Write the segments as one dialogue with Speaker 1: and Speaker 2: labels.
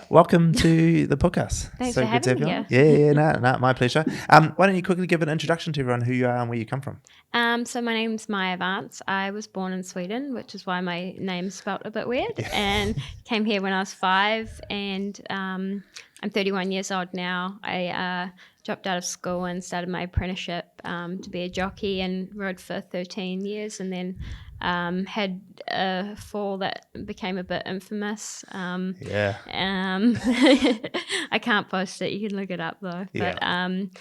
Speaker 1: Welcome to the podcast.
Speaker 2: Thanks
Speaker 1: so
Speaker 2: for
Speaker 1: good to have
Speaker 2: having
Speaker 1: you
Speaker 2: me
Speaker 1: on.
Speaker 2: here.
Speaker 1: No, my pleasure. Why don't you quickly give an introduction to everyone who you are and where you come from?
Speaker 2: So my name's Maija. I was born in Sweden, which is why my name's spelt a bit weird, and came here when I was 5, and I'm 31 years old now. I dropped out of school and started my apprenticeship to be a jockey and rode for 13 years, and then had a fall that became a bit infamous.
Speaker 1: Yeah.
Speaker 2: I can't post it. You can look it up though.
Speaker 1: Yeah.
Speaker 2: But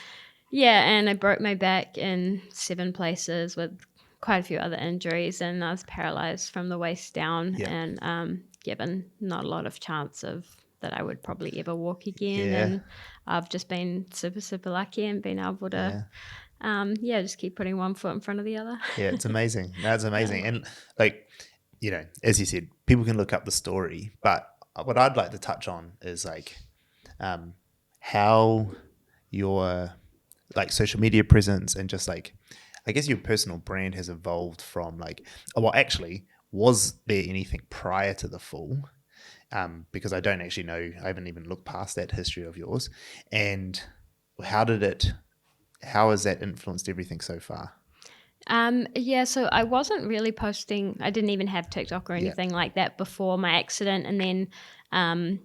Speaker 2: yeah, and I broke my back in 7 places with quite a few other injuries, and I was paralyzed from the waist down,
Speaker 1: Yeah.
Speaker 2: and given not a lot of chance of that I would probably ever walk again.
Speaker 1: Yeah.
Speaker 2: And I've just been super, super lucky and been able to, just keep putting one foot in front of the other.
Speaker 1: Yeah, it's amazing. That's amazing. And as you said, people can look up the story, but what I'd like to touch on is how your social media presence and just I guess your personal brand has evolved from was there anything prior to the fall? Because I don't actually know, I haven't even looked past that history of yours. And how has that influenced everything so far?
Speaker 2: So I wasn't really posting. I didn't even have TikTok or anything like that before my accident. And then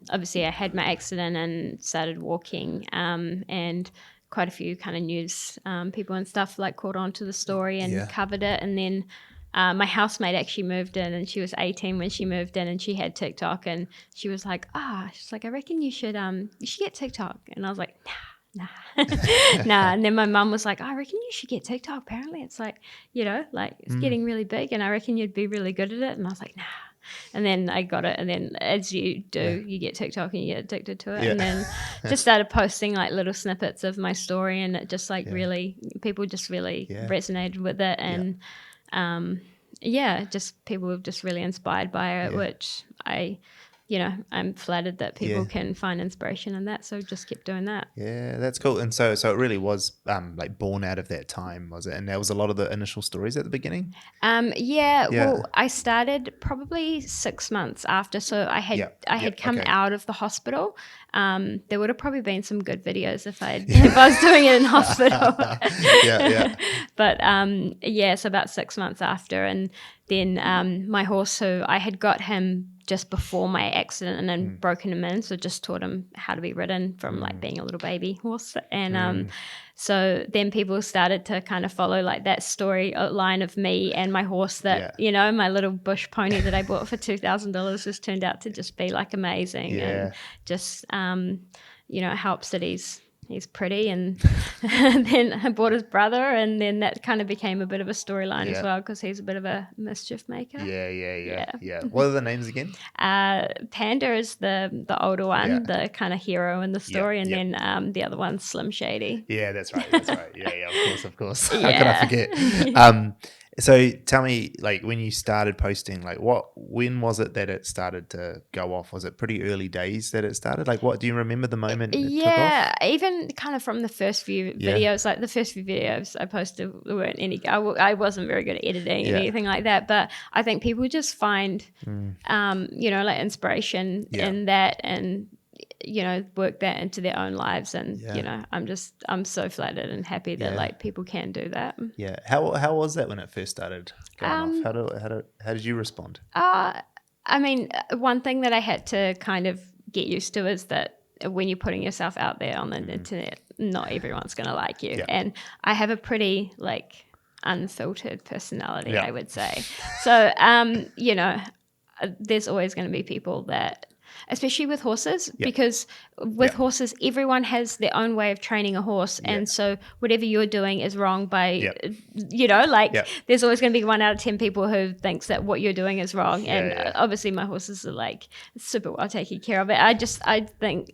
Speaker 2: obviously I had my accident and started walking, and quite a few kind of news people and stuff caught on to the story and covered it. And then my housemate actually moved in, and she was 18 when she moved in, and she had TikTok, and she was like, she's like, I reckon you should get TikTok. And I was like, nah. And then my mum was like, I reckon you should get TikTok. Apparently it's it's getting really big, and I reckon you'd be really good at it. And I was like, nah. And then I got it, and then as you do, you get TikTok and you get addicted to it. And then just started posting little snippets of my story, and it just really, people just really resonated with it. And just people were just really inspired by it, which I'm flattered that people can find inspiration in that. So just keep doing that.
Speaker 1: Yeah, that's cool. And so it really was born out of that time, was it? And there was a lot of the initial stories at the beginning?
Speaker 2: Well, I started probably 6 months after. So I had come out of the hospital. There would have probably been some good videos if I was doing it in hospital. But so about 6 months after, and then my horse, who I had got him just before my accident and then broken him in, so just taught him how to be ridden from being a little baby horse. And so then people started to kind of follow that story line of me and my horse that my little bush pony that I bought for $2,000 just turned out to just be amazing. And just it helps that he's pretty, and then I bought his brother, and then that kind of became a bit of a storyline as well, because he's a bit of a mischief maker.
Speaker 1: Yeah. What are the names again?
Speaker 2: Panda is the older one, the kind of hero in the story, and then the other one's Slim Shady.
Speaker 1: Yeah, that's right. Yeah, of course. How could I forget? So tell me, when you started posting, when was it that it started to go off? Was it pretty early days that it started? What do you remember the moment it took off?
Speaker 2: Even kind of from the first few videos, the first few videos I posted weren't any, I wasn't very good at editing and anything like that, but I think people just find, inspiration in that, and work that into their own lives. And I'm so flattered and happy that people can do that.
Speaker 1: How was that when it first started going off? How did you respond?
Speaker 2: I mean, one thing that I had to kind of get used to is that when you're putting yourself out there on the internet, not everyone's going to like you. And I have a pretty unfiltered personality, I would say. So there's always going to be people that, especially with horses, because with horses, everyone has their own way of training a horse. And so whatever you're doing is wrong by, there's always going to be 1 out of 10 people who thinks that what you're doing is wrong. Obviously my horses are super well taken care of. I think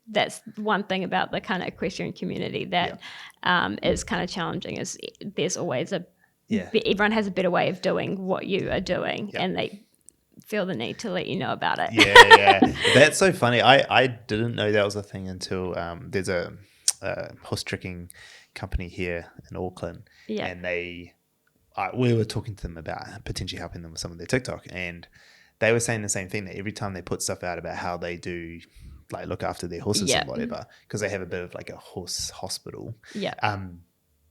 Speaker 2: that's one thing about the kind of equestrian community that is kind of challenging, is there's always everyone has a better way of doing what you are doing, and they feel the need to let you know about it.
Speaker 1: That's so funny. I didn't know that was a thing until there's a horse tricking company here in Auckland, and we were talking to them about potentially helping them with some of their TikTok, and they were saying the same thing, that every time they put stuff out about how they do like look after their horses and whatever, because they have a bit of like a horse hospital.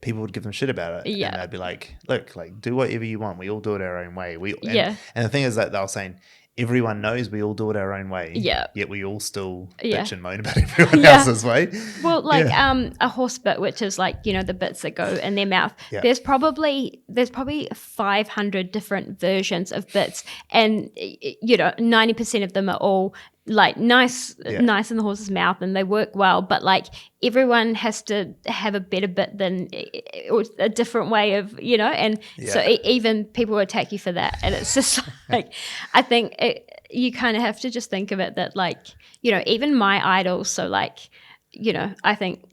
Speaker 1: People would give them shit about it, and they'd be like, "Look, like do whatever you want. We all do it our own way." And the thing is that they were saying everyone knows we all do it our own way. Yet we all still bitch and moan about everyone else's way.
Speaker 2: Well, like a horse bit, which is like the bits that go in their mouth. There's probably 500 different versions of bits, and 90% of them are all like nice in the horse's mouth, and they work well, but like everyone has to have a better bit than or a different way of and so even people will attack you for that, and it's just like I think you kind of have to just think of it that like even my idols, so like I think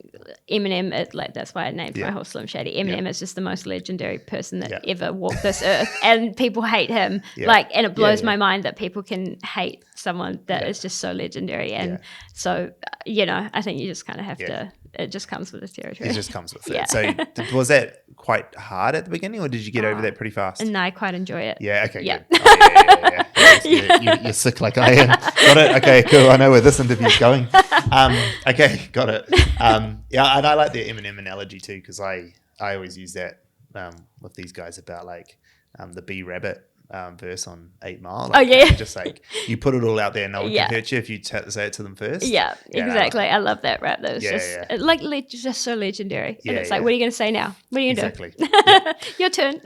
Speaker 2: Eminem, like that's why I named my horse Slim Shady. Eminem is just the most legendary person that ever walked this earth, and people hate him. Like, and it blows my mind that people can hate someone that is just so legendary. And so, I think you just kind of have to. It just comes with the territory.
Speaker 1: It just comes with it. So, was that quite hard at the beginning, or did you get over that pretty fast?
Speaker 2: No, I quite enjoy it.
Speaker 1: Yeah. Okay. Good. Oh, you're sick like I am. Got it. Okay. Cool. I know where this interview's going. Okay. Got it. And I like the Eminem analogy too, because I always use that with these guys about like the bee rabbit verse on 8 Mile. Like, just like you put it all out there, no one can hurt you if you say it to them first.
Speaker 2: Yeah, exactly. I love that rap. That was just so legendary. And it's like, what are you going to say now? What are you going to do? Your turn.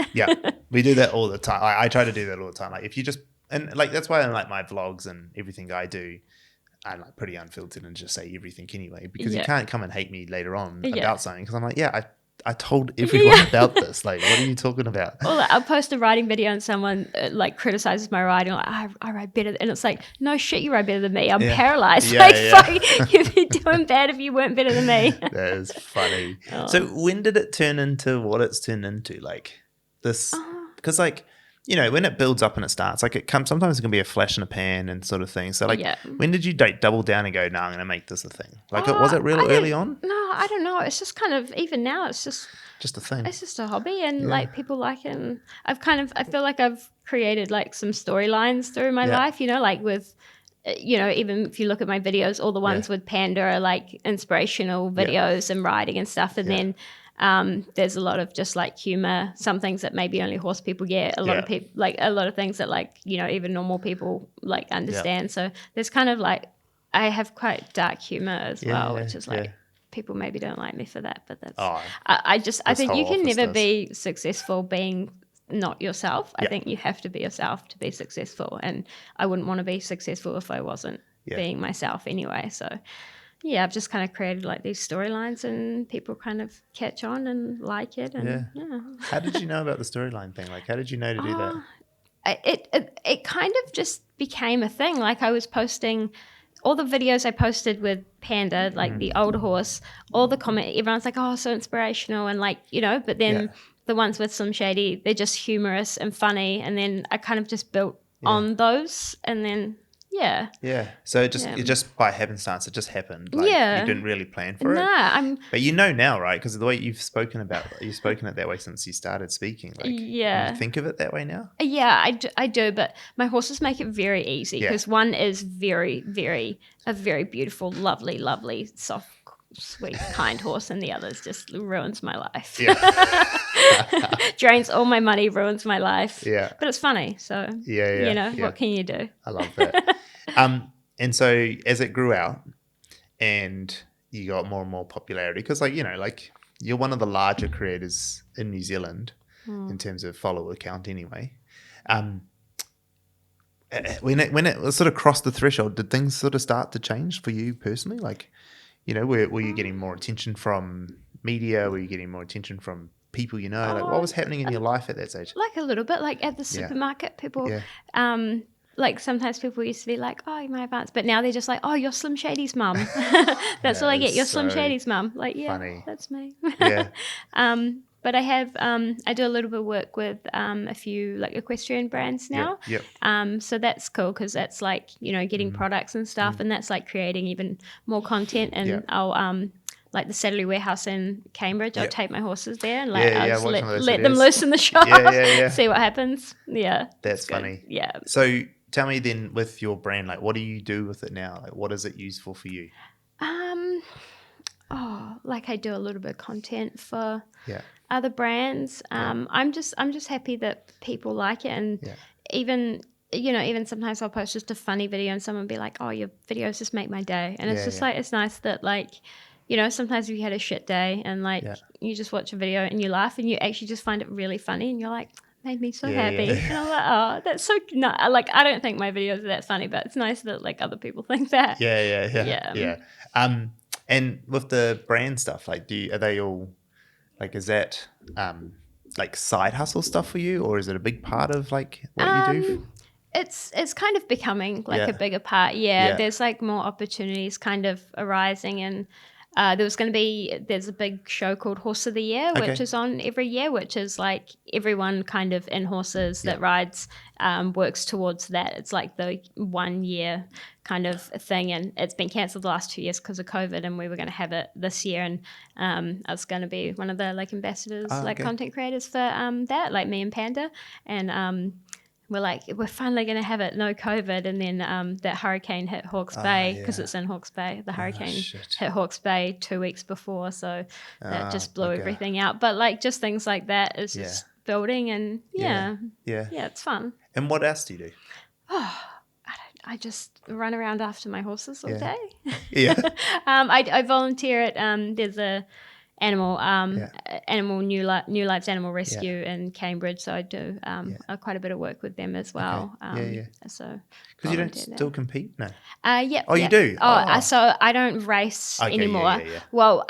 Speaker 1: We do that all the time. I try to do that all the time. Like if you just, and like that's why I like my vlogs and everything I do, I'm like pretty unfiltered and just say everything anyway, because you can't come and hate me later on about something, because I'm like, I told everyone about this. Like, what are you talking about?
Speaker 2: Or like, I'll post a riding video and someone like criticizes my riding. Like, I ride better. And it's like, no shit, you ride better than me. I'm paralyzed. Fuck, you'd be doing bad if you weren't better than me.
Speaker 1: That is funny. So when did it turn into what it's turned into? Like this, because like, when it builds up and it starts, like sometimes it can be a flash in a pan and sort of thing. So like, when did you double down and go, no, I'm going to make this a thing? Like, was it real early on?
Speaker 2: No, I don't know. It's just kind of, even now, it's just
Speaker 1: a thing.
Speaker 2: It's just a hobby, and like people like it. And I feel like I've created like some storylines through my life, like with, even if you look at my videos, all the ones with Panda are like inspirational videos and riding and stuff. And then, there's a lot of just like humor, some things that maybe only horse people get, a lot of people, like a lot of things that like, even normal people like understand. So there's kind of like, I have quite dark humor as well, which is like, people maybe don't like me for that, but that's, I think you can never be successful being not yourself. I think you have to be yourself to be successful. And I wouldn't want to be successful if I wasn't being myself anyway. So yeah, I've just kind of created like these storylines, and people kind of catch on and like it. And
Speaker 1: How did you know about the storyline thing? Like, how did you know to do that?
Speaker 2: It kind of just became a thing. Like I was posting all the videos I posted with Panda, like the older horse, all the comment, everyone's like, oh, so inspirational. And like, but then the ones with Slim Shady, they're just humorous and funny. And then I kind of just built on those, and then
Speaker 1: so it just by happenstance it just happened. Like, you didn't really plan for it. But now, right? Because the way you've spoken it that way since you started speaking. Like, you think of it that way now.
Speaker 2: I do, but my horses make it very easy, because one is very, very a very beautiful, lovely, soft, sweet, kind horse, and the others just ruins my life. Drains all my money, ruins my life. But it's funny, so what can you do?
Speaker 1: I love that. And so as it grew out and you got more and more popularity, because like you're one of the larger creators in New Zealand in terms of follower count anyway. When it sort of crossed the threshold, did things sort of start to change for you personally? Like, were you getting more attention from media? Were you getting more attention from people like what was happening in your life at that stage?
Speaker 2: Like a little bit, like at the supermarket, people like sometimes people used to be like, oh, my advance, but now they're just like, oh, you're Slim Shady's mum. That's all I get. You're Slim Shady's mum. Like, funny. That's me. But I have I do a little bit of work with a few like equestrian brands now. So that's cool, because that's like getting products and stuff, and that's like creating even more content. And I'll like the Saturday Warehouse in Cambridge, I'll take my horses there and like I'll just let them loose in the shop, see what happens.
Speaker 1: That's funny.
Speaker 2: Yeah.
Speaker 1: So tell me then with your brand, like what do you do with it now? Like what is it useful for you?
Speaker 2: Like I do a little bit of content for
Speaker 1: Yeah.
Speaker 2: other brands. I'm just happy that people like it, and even sometimes I'll post just a funny video and someone will be like, oh, your videos just make my day. And it's just like, it's nice that like, sometimes if you had a shit day and like you just watch a video and you laugh and you actually just find it really funny and you're like, made me so happy. And I'm like, oh, that's so like I don't think my videos are that funny, but it's nice that like other people think that.
Speaker 1: Yeah. And with the brand stuff, like are they all like, is that like side hustle stuff for you, or is it a big part of like what you do?
Speaker 2: It's kind of becoming like a bigger part. There's like more opportunities kind of arising, and there's a big show called Horse of the Year, which is on every year, which is like everyone kind of in horses that rides works towards that. It's like the 1 year kind of thing, and it's been cancelled the last 2 years because of COVID, and we were going to have it this year, and I was going to be one of the like ambassadors, content creators for that, like me and Panda, and we're finally going to have it, no COVID. And then that hurricane hit Hawke's Bay, because it's in Hawke's Bay. The hurricane hit Hawke's Bay 2 weeks before, so that just blew everything out. But like just things like that is just building, and it's fun.
Speaker 1: And what else do you do?
Speaker 2: I just run around after my horses all day.
Speaker 1: I
Speaker 2: volunteer at there's a animal New Lives Animal Rescue in Cambridge, so I do quite a bit of work with them as well. So
Speaker 1: because you don't still compete, no?
Speaker 2: You
Speaker 1: do.
Speaker 2: So I don't race anymore. Well,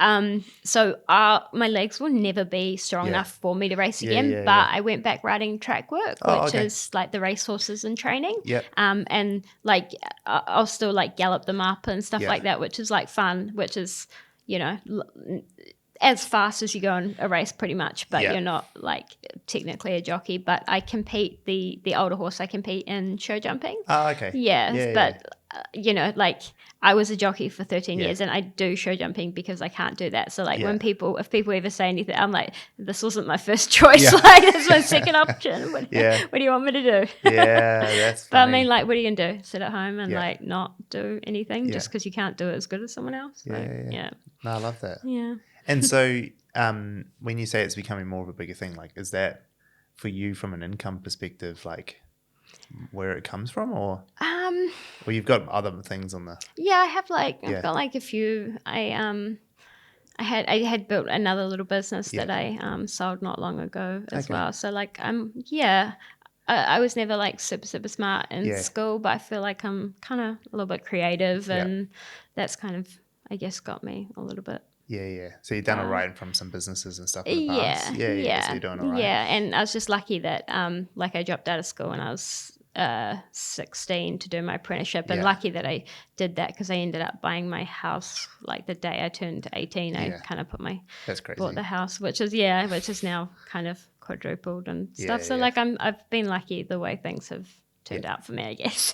Speaker 2: so my legs will never be strong enough for me to race again. But I went back riding track work, which is like the race horses in training. And like I'll still like gallop them up and stuff like that, which is like fun, which is as fast as you go on a race pretty much, but you're not like technically a jockey. But I compete, the older horse, I compete in show jumping. But like I was a jockey for 13 years, and I do show jumping because I can't do that. So like if people ever say anything, I'm like, this wasn't my first choice. Like it's my second option. What do you want me to do?
Speaker 1: That's funny.
Speaker 2: But I mean, like, what are you gonna do? Sit at home and like not do anything just because you can't do it as good as someone else?
Speaker 1: No, I love that. And so when you say it's becoming more of a bigger thing, like, is that for you from an income perspective, like where it comes from, or you've got other things on the...
Speaker 2: I have I've got like a few. I had built another little business that I sold not long ago as well. So like I was never like super smart in school, but I feel like I'm kind of a little bit creative, and that's kind of, I guess, got me a little bit.
Speaker 1: So you've done all right from some businesses and stuff in the past. So you're doing all right.
Speaker 2: And I was just lucky that like I dropped out of school when I was 16 to do my apprenticeship, and lucky that I did that, because I ended up buying my house like the day I turned 18. I kind of bought the house, which is now kind of quadrupled and stuff. So like I've been lucky the way things have turned out for me, I guess.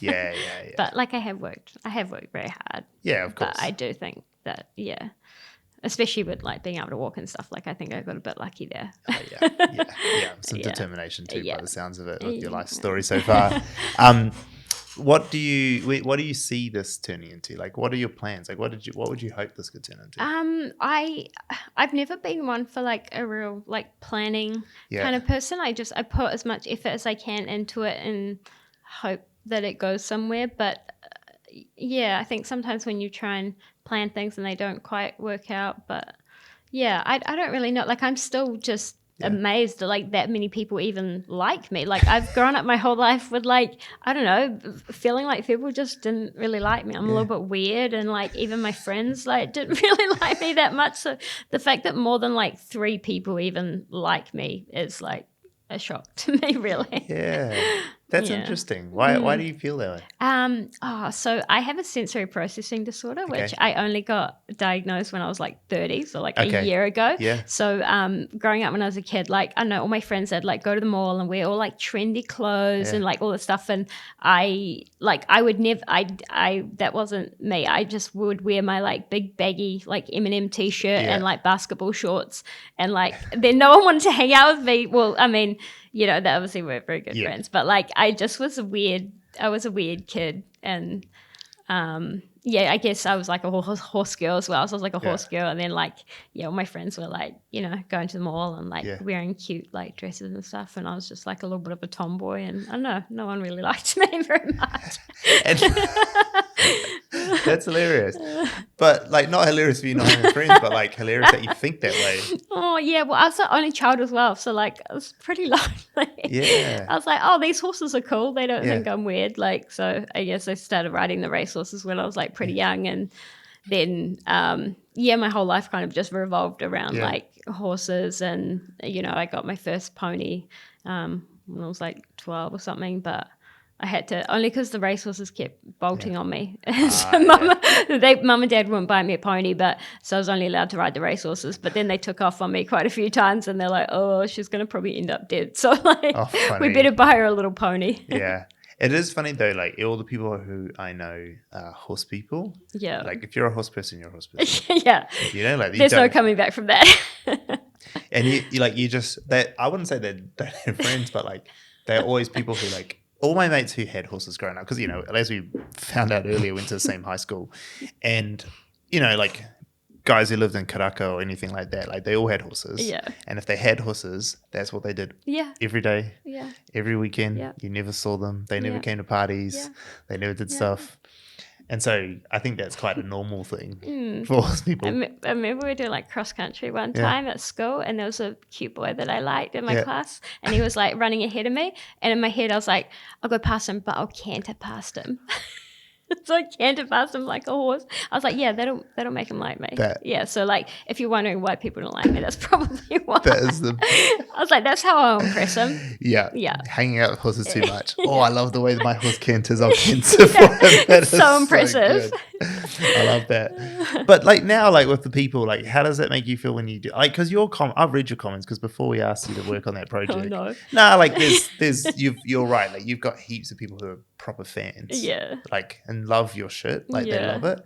Speaker 2: But like I have worked very hard.
Speaker 1: Of course.
Speaker 2: But I do think that especially with like being able to walk and stuff, like I think I got a bit lucky there.
Speaker 1: Some determination too, by the sounds of it, with your life story so far. What do you see this turning into? Like, what are your plans? Like, what would you hope this could turn into?
Speaker 2: I've never been one for like a real like planning kind of person. I put as much effort as I can into it and hope that it goes somewhere. But I think sometimes when you try and plan things and they don't quite work out, but I don't really know. Like I'm still just amazed that like that many people even like me. Like I've grown up my whole life with like, I don't know, feeling like people just didn't really like me. I'm a little bit weird, and like even my friends like didn't really like me that much. So the fact that more than like 3 people even like me is like a shock to me, really.
Speaker 1: That's interesting. Why do you feel that way?
Speaker 2: So I have a sensory processing disorder, which I only got diagnosed when I was like 30, so like a year ago. So growing up when I was a kid, like I know all my friends said like go to the mall and wear all like trendy clothes and like all this stuff, and that wasn't me. I just would wear my like big baggy like M&M t-shirt and like basketball shorts, and like then no one wanted to hang out with me. Well, I mean, they obviously weren't very good friends, but like I just was a weird I was a weird kid, and I guess I was like a horse girl as well. So I was like a horse girl, and then like all my friends were like going to the mall and like wearing cute like dresses and stuff, and I was just like a little bit of a tomboy, and I don't know, no one really liked me very much.
Speaker 1: That's hilarious, but like not hilarious for you not having friends, but like hilarious that you think that way.
Speaker 2: Oh yeah, well I was the only child as well, so like I was pretty lonely.
Speaker 1: Yeah,
Speaker 2: I was like, oh, these horses are cool. They don't think I'm weird. Like, so I guess I started riding the racehorses when I was like pretty young, and then my whole life kind of just revolved around like horses, and I got my first pony when I was like 12 or something, but I had to, only because the racehorses kept bolting on me. So mum and dad wouldn't buy me a pony, but so I was only allowed to ride the racehorses. But then they took off on me quite a few times, and they're like, oh, she's going to probably end up dead. So like, we better buy her a little pony.
Speaker 1: Yeah. It is funny though, like all the people who I know are horse people. Yeah. Like if you're a horse person, you're a horse person.
Speaker 2: Yeah.
Speaker 1: Like
Speaker 2: there's no coming back from that.
Speaker 1: And you just, I wouldn't say they don't have friends, but like they're always people who like, all my mates who had horses growing up, because, as we found out earlier, went to the same high school. And, like guys who lived in Karaka or anything like that, like they all had horses. Yeah. And if they had horses, that's what they did. Yeah. Every day. Yeah. Every weekend. Yeah. You never saw them. They never came to parties. Yeah. They never did stuff. And so I think that's quite a normal thing for horse people.
Speaker 2: I remember we were doing like cross country one time at school, and there was a cute boy that I liked in my class, and he was like running ahead of me, and in my head I was like, I'll go past him, but I'll canter past him. So I cantered past him like a horse. I was like, yeah, that'll make him like me. So like, if you're wondering why people don't like me, that's probably why. That is I was like, that's how I'll impress him.
Speaker 1: Yeah. Hanging out with horses too much. Oh, I love the way that my horse canters. I'll canter for him. That is
Speaker 2: so impressive.
Speaker 1: I love that. But like now, like with the people, like how does that make you feel when you do? Like, because I've read your comments, because before we asked you to work on that project. Oh no. Like you're right. Like you've got heaps of people who are proper fans. Yeah. Like and love your shit. Like they love it.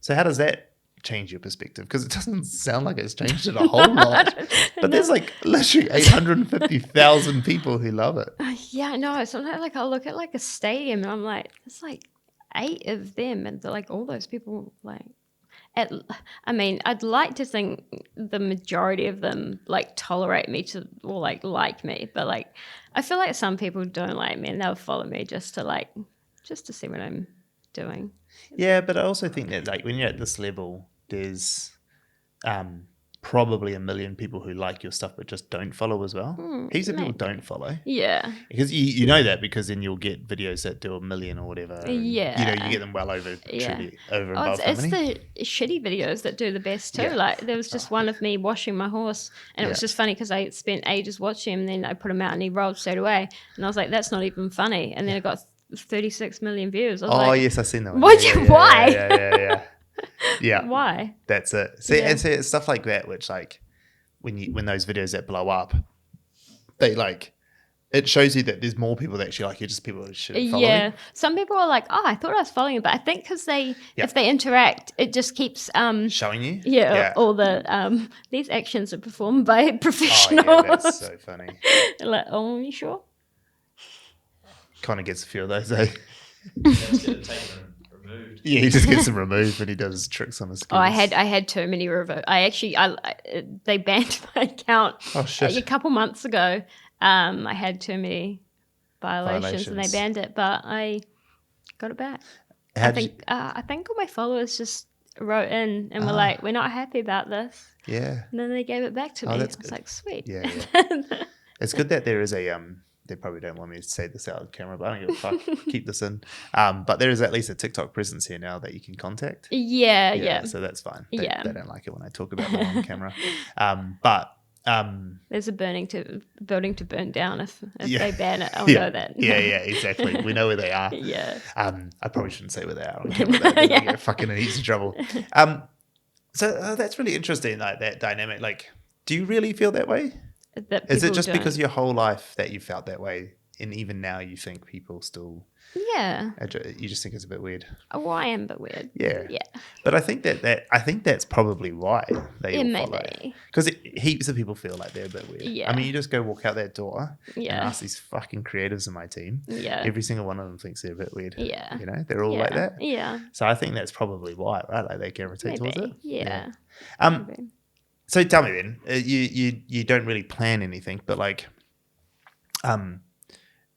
Speaker 1: So how does that change your perspective? Because it doesn't sound like it's changed it a whole lot. But there's like literally 850,000 people who love it.
Speaker 2: Yeah, no. Sometimes like I'll look at like a stadium and I'm like, there's like 8 of them, and they're like all those people like. I'd like to think the majority of them like tolerate me or like me, but like I feel like some people don't like me and they'll follow me just to see what I'm doing.
Speaker 1: Yeah, but I also think that like when you're at this level, there's probably a million people who like your stuff but just don't follow as well. Heaps of people don't follow. Yeah. Because you know that, because then you'll get videos that do 1 million or whatever. And, you get them well over over above.
Speaker 2: It's the shitty videos that do the best too. Yeah. Like there was just one of me washing my horse, and it was just funny because I spent ages watching him, and then I put him out and he rolled straight away, and I was like, that's not even funny. And then it got 36 million views. I was like,
Speaker 1: yes, I've seen that one.
Speaker 2: Why?
Speaker 1: Yeah. Yeah.
Speaker 2: Why?
Speaker 1: That's it. See, and see, it's stuff like that, which like when those videos that blow up, they like, it shows you that there's more people that actually like you, just people who should follow you.
Speaker 2: Some people are like, oh, I thought I was following you, but I think because if they interact, it just keeps
Speaker 1: showing you.
Speaker 2: Yeah. All the these actions are performed by professionals. Oh yeah,
Speaker 1: that's so funny.
Speaker 2: Like, oh, are you sure?
Speaker 1: Kind of gets a few of those, eh? Yeah, he just gets them removed when he does tricks on his skills.
Speaker 2: Oh, I had too many removed. They banned my account. Oh shit! A couple months ago, I had too many violations and they banned it, but I got it back. I think all my followers just wrote in and were like, "We're not happy about this." Yeah. And then they gave it back to me. That's good. I was like, "Sweet."
Speaker 1: Yeah. It's good that there is a They probably don't want me to say this out of camera, but I don't give a fuck. Keep this in. But there is at least a TikTok presence here now that you can contact.
Speaker 2: Yeah.
Speaker 1: So that's fine. They don't like it when I talk about them on camera.
Speaker 2: There's a building to burn down if they ban it. I'll know that.
Speaker 1: Yeah, exactly. We know where they are. Yeah. I probably shouldn't say where they are on camera. They're gonna get fucking in heaps of trouble. So that's really interesting, like that dynamic. Like, do you really feel that way? Is it just because your whole life that you felt that way, and even now you think people still
Speaker 2: Yeah.
Speaker 1: You just think it's a bit weird.
Speaker 2: Well, I am a bit weird.
Speaker 1: Yeah.
Speaker 2: Yeah.
Speaker 1: But I think that's probably why they all follow.
Speaker 2: Maybe.
Speaker 1: Because heaps of people feel like they're a bit weird.
Speaker 2: Yeah.
Speaker 1: I mean, you just go walk out that door
Speaker 2: Yeah.
Speaker 1: and ask these fucking creatives in my team.
Speaker 2: Yeah.
Speaker 1: Every single one of them thinks they're a bit weird.
Speaker 2: Yeah.
Speaker 1: You know, they're all like that.
Speaker 2: Yeah.
Speaker 1: So I think that's probably why, right? Like they gravitate towards it.
Speaker 2: Yeah.
Speaker 1: Maybe. So tell me then, you don't really plan anything, but like,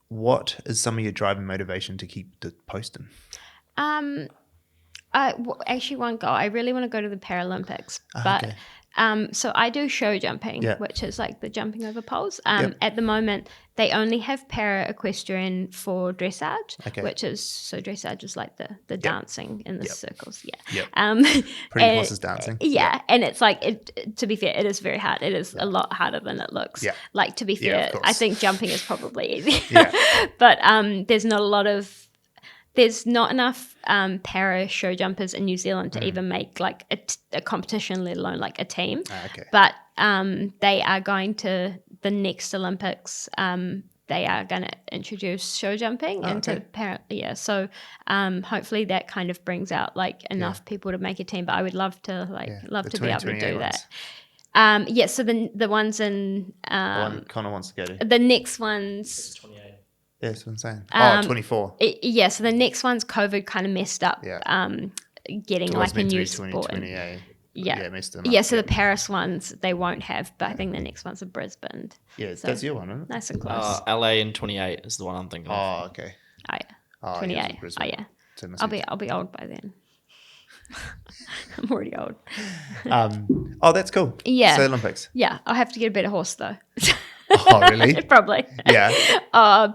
Speaker 1: what is some of your driving motivation to keep posting?
Speaker 2: Actually, one goal. I really want to go to the Paralympics, but so I do show jumping, which is like the jumping over poles. At the moment, they only have para equestrian for dressage, which is dressage is like the dancing in the circles.
Speaker 1: Pretty horses dancing.
Speaker 2: And it's like to be fair, it is very hard. It is a lot harder than it looks. Like to be fair, I think jumping is probably easy. But there's not enough para show jumpers in New Zealand to even make like a competition, let alone like a team. But they are going to the next Olympics. They are going to introduce show jumping into para. So hopefully that kind of brings out like enough people to make a team. But I would love to be able to do that. So the ones in
Speaker 1: the one Connor wants to go to.
Speaker 2: The next ones.
Speaker 3: 28.
Speaker 1: Yeah, that's what I'm saying. 24.
Speaker 2: So the next one's COVID kind of messed up. Getting like a new sport. So the Paris ones they won't have, but I think the next one's in Brisbane.
Speaker 1: Yeah, so that's your one, isn't it?
Speaker 2: Nice and close.
Speaker 3: LA in 28 is the one I'm thinking of.
Speaker 1: Oh, okay.
Speaker 2: Oh yeah. 28. Oh yeah. So I'll be old by then. I'm already old.
Speaker 1: That's cool.
Speaker 2: Yeah.
Speaker 1: So Olympics.
Speaker 2: Yeah, I'll have to get a better horse though.
Speaker 1: Oh, really?
Speaker 2: Probably.
Speaker 1: Yeah.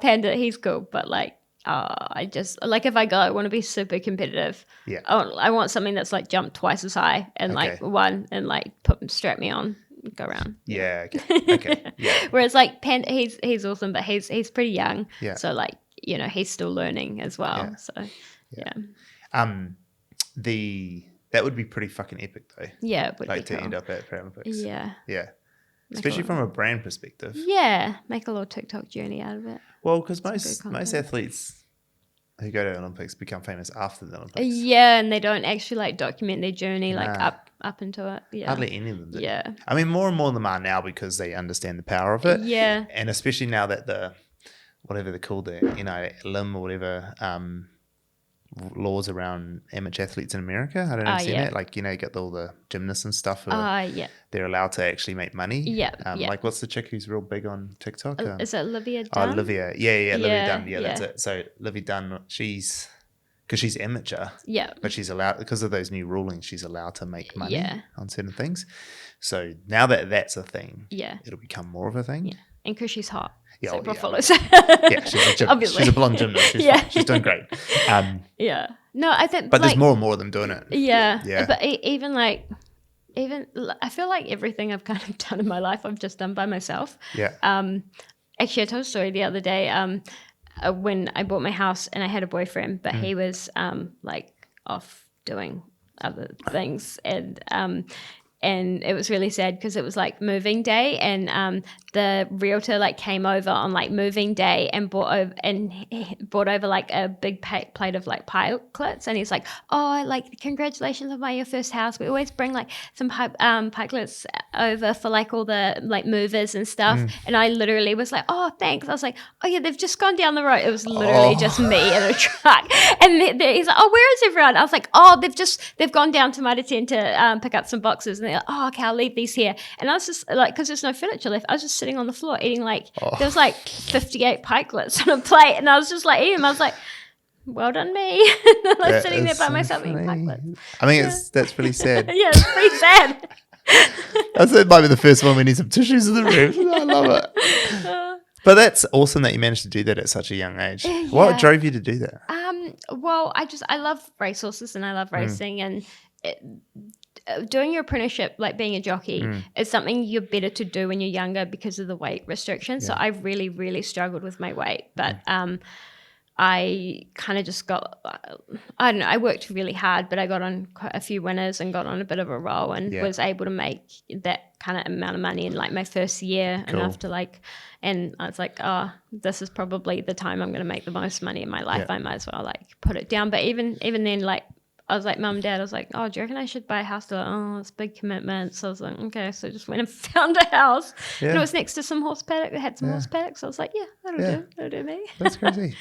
Speaker 2: Panda, he's cool, but like, I just like if I go, I want to be super competitive.
Speaker 1: Yeah.
Speaker 2: I want something that's like jump twice as high and like one and like strap me on, and go around.
Speaker 1: Yeah. Okay. Yeah.
Speaker 2: Whereas like Panda, he's awesome, but he's pretty young.
Speaker 1: Yeah.
Speaker 2: So like he's still learning as well.
Speaker 1: Yeah.
Speaker 2: So
Speaker 1: that would be pretty fucking epic though.
Speaker 2: Yeah. It would
Speaker 1: like
Speaker 2: be cool.
Speaker 1: to end up at Paralympics.
Speaker 2: Yeah.
Speaker 1: Yeah. Especially from a brand perspective.
Speaker 2: Yeah, make a little TikTok journey out of it.
Speaker 1: Well, because most athletes who go to Olympics become famous after the Olympics.
Speaker 2: Yeah, and they don't actually like document their journey like up into it. Yeah,
Speaker 1: hardly any of them do.
Speaker 2: Yeah,
Speaker 1: I mean more and more of them are now because they understand the power of it.
Speaker 2: Yeah,
Speaker 1: and especially now that whatever they're called, LIM or whatever. Laws around amateur athletes in America. I don't know if you've seen it. Like, you got all the gymnasts and stuff. They're allowed to actually make money.
Speaker 2: Yeah.
Speaker 1: Like, what's the chick who's real big on TikTok?
Speaker 2: Is it Olivia Dunn?
Speaker 1: Olivia. Yeah, Olivia Dunn. Yeah, that's it. So, Olivia Dunn, because she's amateur.
Speaker 2: Yeah.
Speaker 1: But she's allowed, because of those new rulings, she's allowed to make money on certain things. So, now that that's a thing, it'll become more of a thing.
Speaker 2: Yeah. And because she's hot.
Speaker 1: Yeah,
Speaker 2: follows.
Speaker 1: She's a blonde gymnast. She's doing great.
Speaker 2: No, I think,
Speaker 1: but there's more and more of them doing it.
Speaker 2: Yeah. But even I feel like everything I've kind of done in my life, I've just done by myself.
Speaker 1: Yeah.
Speaker 2: Actually, I told a story the other day when I bought my house and I had a boyfriend, but he was like off doing other things, and it was really sad because it was like moving day, and the realtor like came over on like moving day and brought over like a big plate of like pikelets, and he's like, oh, like congratulations on buying your first house. We always bring like some pikelets over for like all the like movers and stuff. And I literally was like, oh, thanks. I was like, oh yeah, they've just gone down the road. It was literally just me in a truck, and he's like, oh, where is everyone? I was like, oh, they've gone down to ATTN to pick up some boxes, and they're like, oh, okay, I'll leave these here. And I was just like, because there's no furniture left, I was just sitting on the floor eating like, there was like 58 pikelets on a plate, and I was just like eating them. I was like, well done me. I was sitting there by myself eating pikelets.
Speaker 1: I mean, that's really sad.
Speaker 2: Yeah, it's pretty sad.
Speaker 1: That might be the first one we need some tissues in the room. I love it. But that's awesome that you managed to do that at such a young age. Yeah. What drove you to do that?
Speaker 2: Well, I love racehorses and I love racing, and doing your apprenticeship, like being a jockey, is something you're better to do when you're younger because of the weight restrictions. So I really, really struggled with my weight. But I kind of just got, I don't know, I worked really hard, but I got on quite a few winners and got on a bit of a roll and was able to make that kind of amount of money in like my first year, enough to like, and I was like, oh, this is probably the time I'm going to make the most money in my life. I might as well like put it down. But even then, like, I was like, Mum, Dad, I was like, oh, do you reckon I should buy a house? They're like, oh, it's a big commitment. So I was like, okay. So I just went and found a house. And it was next to some horse paddock. It had some horse paddocks. So I was like, yeah, that'll do me.
Speaker 1: That's crazy.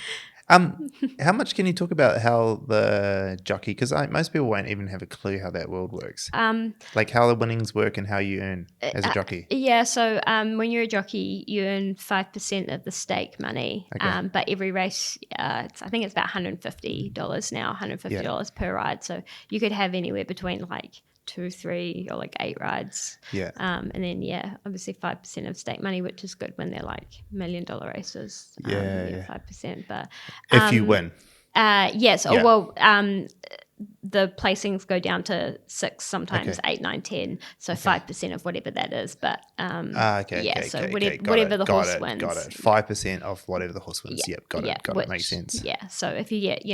Speaker 1: How much can you talk about how the jockey, because most people won't even have a clue how that world works. Like how the winnings work and how you earn as a jockey.
Speaker 2: Yeah, so when you're a jockey, you earn 5% of the stake money. Okay. But every race, I think it's about $150 now, $150 per ride. So you could have anywhere between like 2, 3, or like 8 rides. Yeah. And then obviously 5% of stake money, which is good when they're like $1 million races. 5%. But
Speaker 1: if you win.
Speaker 2: Yes. Yeah. Well, the placings go down to 6, sometimes 8, 9, 10. So 5% of whatever that is. But so whatever the horse wins.
Speaker 1: Got it. 5% of whatever the horse wins.
Speaker 2: Yeah.
Speaker 1: Yep. Got it. Got it. Makes sense.
Speaker 2: Yeah. So if you get,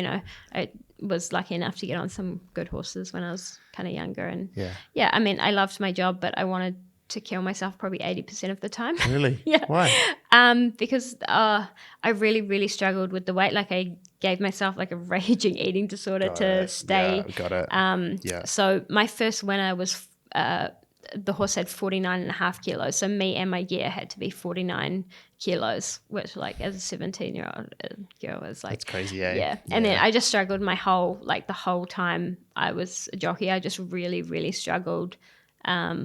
Speaker 2: I was lucky enough to get on some good horses when I was kind of younger, and I mean, I loved my job, but I wanted to kill myself probably 80% of the time.
Speaker 1: Really?
Speaker 2: Yeah.
Speaker 1: Why?
Speaker 2: Because I really, really struggled with the weight. Like I gave myself like a raging eating disorder to stay.
Speaker 1: Yeah, got it.
Speaker 2: So my first winner was the horse had 49.5 kilos. So me and my gear had to be 49 kilos, which like as a 17-year-old girl was like,
Speaker 1: that's crazy.
Speaker 2: Yeah. And then I just struggled the whole time I was a jockey. I just really, really struggled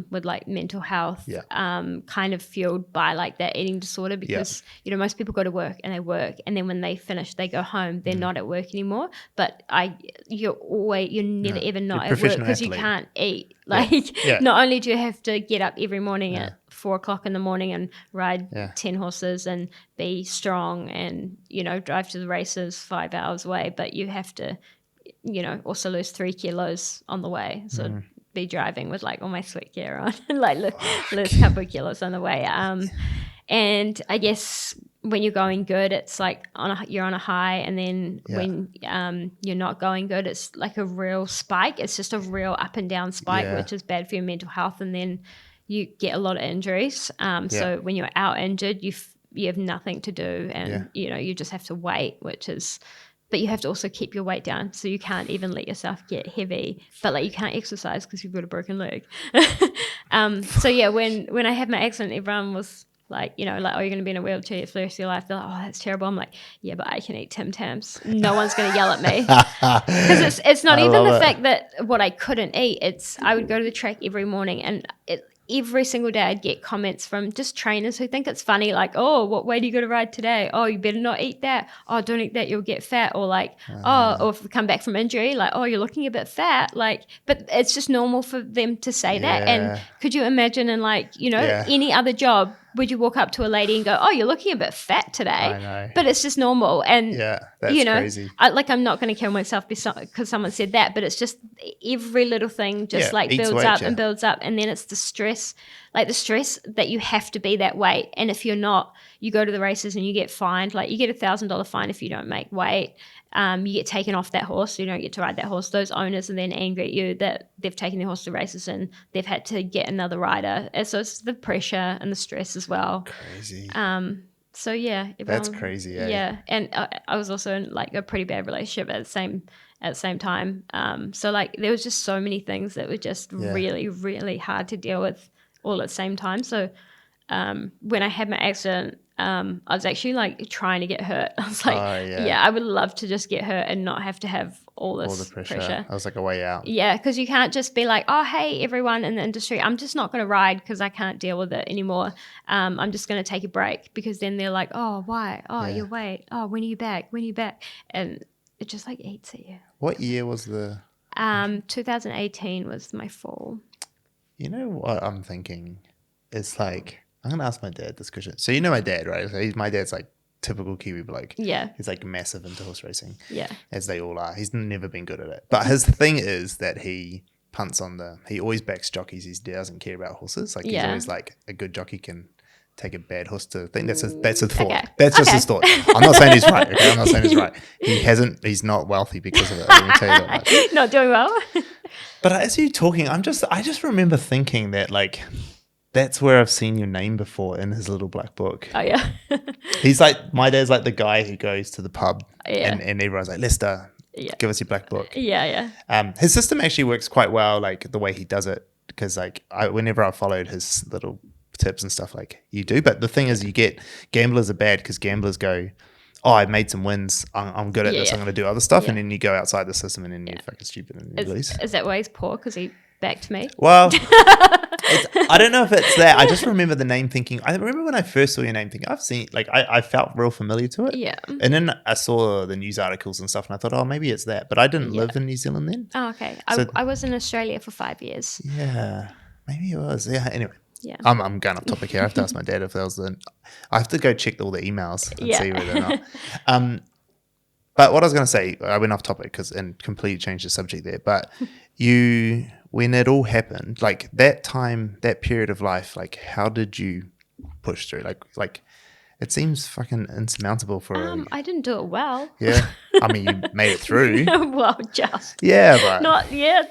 Speaker 2: with like mental health, kind of fueled by like that eating disorder, because most people go to work and they work, and then when they finish they go home, they're not at work anymore. But you're never ever not at work because you can't eat. Not only do you have to get up every morning at 4 o'clock in the morning and ride 10 horses and be strong and drive to the races 5 hours away, but you have to also lose 3 kilos on the way. So be driving with like all my sweat gear on and like lose a couple of kilos on the way. And I guess when you're going good, it's like you're on a high, and then when you're not going good, it's like a real spike. It's just a real up and down spike, which is bad for your mental health, and then you get a lot of injuries. So when you're out injured, you have nothing to do, and you just have to wait, but you have to also keep your weight down, so you can't even let yourself get heavy. But like you can't exercise because you've got a broken leg. So yeah, when I had my accident, everyone was like, oh, you're going to be in a wheelchair for the rest of your life. They're like, oh, that's terrible. I'm like, yeah, but I can eat Tim Tams. No one's going to yell at me, because it's not even the fact that what I couldn't eat. It's I would go to the track every morning, and every single day I'd get comments from just trainers who think it's funny, like, oh, what way do you go to ride today? Oh, you better not eat that. Oh, don't eat that, you'll get fat. Or like, or if we come back from injury, like, oh, you're looking a bit fat. Like, but it's just normal for them to say that. And could you imagine in like, any other job, would you walk up to a lady and go, oh, you're looking a bit fat today?
Speaker 1: I know.
Speaker 2: But it's just normal. And,
Speaker 1: that's crazy.
Speaker 2: I'm not going to kill myself because someone said that, but it's just every little thing just like builds up and builds up. And then it's the stress that you have to be that weight. And if you're not, you go to the races and you get fined. Like you get $1,000 fine if you don't make weight. You get taken off that horse, so you don't get to ride that horse. Those owners are then angry at you that they've taken their horse to races and they've had to get another rider. And so it's the pressure and the stress as well.
Speaker 1: Crazy.
Speaker 2: So yeah,
Speaker 1: that's crazy.
Speaker 2: Yeah, and I was also in like a pretty bad relationship at the same time. So like there was just so many things that were just really, really hard to deal with all at the same time. So when I had my accident, I was actually like trying to get hurt. I was like, I would love to just get hurt and not have to have all the pressure.
Speaker 1: I was like a way out.
Speaker 2: Yeah, because you can't just be like, oh, hey, everyone in the industry, I'm just not going to ride because I can't deal with it anymore. I'm just going to take a break, because then they're like, oh, why? Oh, your weight. Oh, when are you back? And it just like eats at you.
Speaker 1: What year was the?
Speaker 2: 2018 was my fall.
Speaker 1: You know what I'm thinking? It's like, I'm going to ask my dad this question. So my dad, right? So my dad's like typical Kiwi bloke.
Speaker 2: Yeah.
Speaker 1: He's like massive into horse racing.
Speaker 2: Yeah.
Speaker 1: As they all are. He's never been good at it. But his thing is that he punts he always backs jockeys. He doesn't care about horses. Like he's always like, a good jockey can take a bad horse to think. That's a thought.
Speaker 2: Okay.
Speaker 1: That's just his thought. I'm not saying he's right. Okay, I'm not saying he's right. He's not wealthy because of it. Let me tell you that much.
Speaker 2: Not doing well.
Speaker 1: But as you're talking, I just remember thinking that like that's where I've seen your name before in his little black book.
Speaker 2: Oh yeah.
Speaker 1: He's like, my dad's like the guy who goes to the pub
Speaker 2: Yeah.
Speaker 1: and everyone's like, Lester, give us your black book.
Speaker 2: Yeah.
Speaker 1: His system actually works quite well, like the way he does it, because like whenever I followed his little tips and stuff, like you do. But the thing is, you get gamblers are bad because gamblers go, oh, I made some wins. I'm good at this. I'm going to do other stuff. And then you go outside the system and then you're fucking stupid and you lose.
Speaker 2: Is that why he's poor? Because he backed me?
Speaker 1: Well, I don't know if it's that. I just remember the name thinking, I remember when I first saw your name thinking, I've seen, like, I felt real familiar to it.
Speaker 2: Yeah.
Speaker 1: And then I saw the news articles and stuff and I thought, oh, maybe it's that. But I didn't live in New Zealand then.
Speaker 2: Oh, okay.
Speaker 1: So,
Speaker 2: I was in Australia for 5 years.
Speaker 1: Yeah. Maybe it was. Yeah. Anyway.
Speaker 2: Yeah.
Speaker 1: I'm going off topic here. I have to ask my dad if that was I have to go check all the emails and see whether or not. But what I was going to say, I went off topic and completely changed the subject there. But when it all happened, like that time, that period of life, like how did you push through? Like it seems fucking insurmountable for
Speaker 2: I didn't do it well.
Speaker 1: Yeah. I mean, you made it through.
Speaker 2: Well, just.
Speaker 1: Yeah, but.
Speaker 2: Not. Yeah.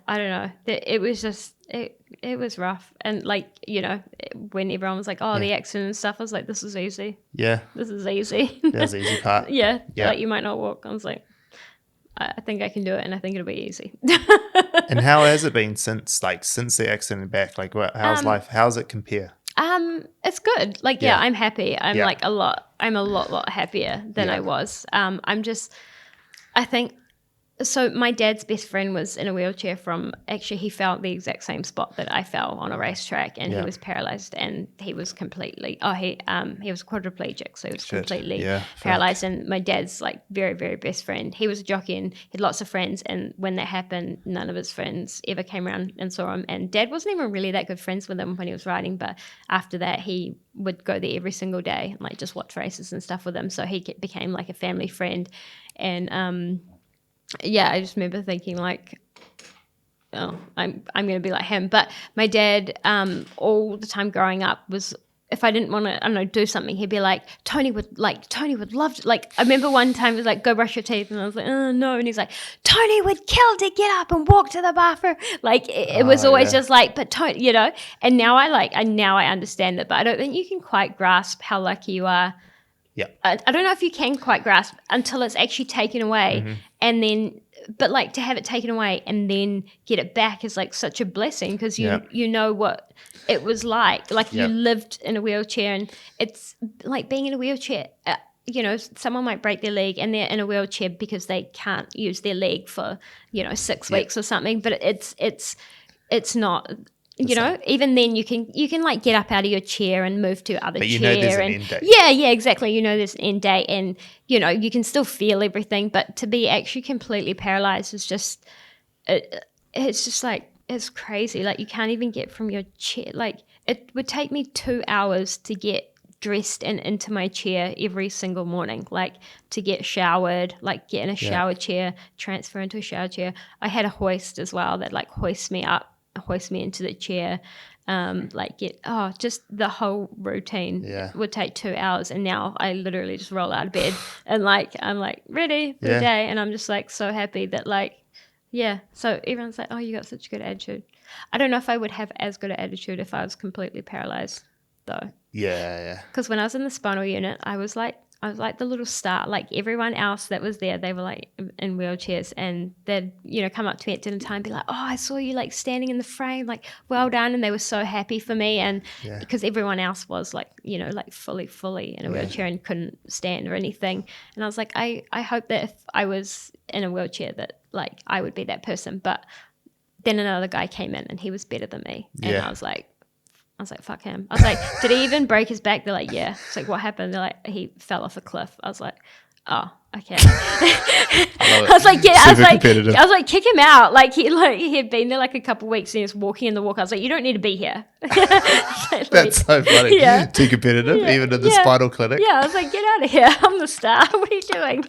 Speaker 2: I don't know. It was just, it was rough. And like, you know, when everyone was like, oh, the accident and stuff, I was like, this is easy.
Speaker 1: Yeah.
Speaker 2: This is easy.
Speaker 1: That's the easy part.
Speaker 2: Yeah. Like you might not walk. I was like, I think I can do it and I think it'll be easy.
Speaker 1: And how has it been since the accident and back? Like how's life? How's it compare?
Speaker 2: It's good. Like, I'm happy. I'm a lot happier than I was. I think, so my dad's best friend was in a wheelchair he fell at the exact same spot that I fell on a racetrack, and he was paralyzed, and he was completely, he was quadriplegic, so he was completely paralyzed. And my dad's like very, very best friend, he was a jockey and he had lots of friends, and when that happened, none of his friends ever came around and saw him, and dad wasn't even really that good friends with him when he was riding, but after that he would go there every single day and like just watch races and stuff with him, so he became like a family friend. And I just remember thinking like, oh, I'm going to be like him. But my dad, all the time growing up, was, if I didn't want to, I don't know, do something, he'd be like, Tony would love to. Like, I remember one time he was like, go brush your teeth, and I was like, oh no, and he's like, Tony would kill to get up and walk to the bathroom. Like it was always just like, but Tony, you know. And now I understand it, but I don't think you can quite grasp how lucky you are.
Speaker 1: Yeah,
Speaker 2: I don't know if you can quite grasp until it's actually taken away, and then, but like to have it taken away and then get it back is like such a blessing, because you know what it was like you lived in a wheelchair, and it's like being in a wheelchair. You know, someone might break their leg and they're in a wheelchair because they can't use their leg for 6 weeks or something, but it's not. You know, even then you can like get up out of your chair and move to other chair. But you know there's an end date. Yeah, exactly. You know there's an end date, and you know you can still feel everything, but to be actually completely paralyzed is just, it's just like, it's crazy. Like you can't even get from your chair. Like it would take me 2 hours to get dressed and into my chair every single morning, like to get showered, like get in a shower chair, transfer into a shower chair. I had a hoist as well that like hoist me into the chair, just the whole routine would take 2 hours, and now I literally just roll out of bed and like I'm like ready for the day, and I'm just like so happy that so everyone's like, oh, you got such a good attitude. I don't know if I would have as good an attitude if I was completely paralyzed though. Because when I was in the spinal unit, I was like the little star. Like everyone else that was there, they were like in wheelchairs, and they'd come up to me at dinner time and be like, oh, I saw you like standing in the frame, like well done. And they were so happy for me, and because everyone else was like like fully in a wheelchair and couldn't stand or anything. And I was like, I hope that if I was in a wheelchair that like I would be that person. But then another guy came in and he was better than me, and I was like, fuck him. I was like, did he even break his back? They're like, yeah. It's like, what happened? They're like, he fell off a cliff. I was like, oh, okay. I was like, I was like, kick him out. Like he had been there like a couple of weeks and he was walking in the walk. I was like, you don't need to be here.
Speaker 1: That's so funny. Yeah. Too competitive, even in the spinal clinic.
Speaker 2: Yeah, I was like, get out of here. I'm the star. What are you doing?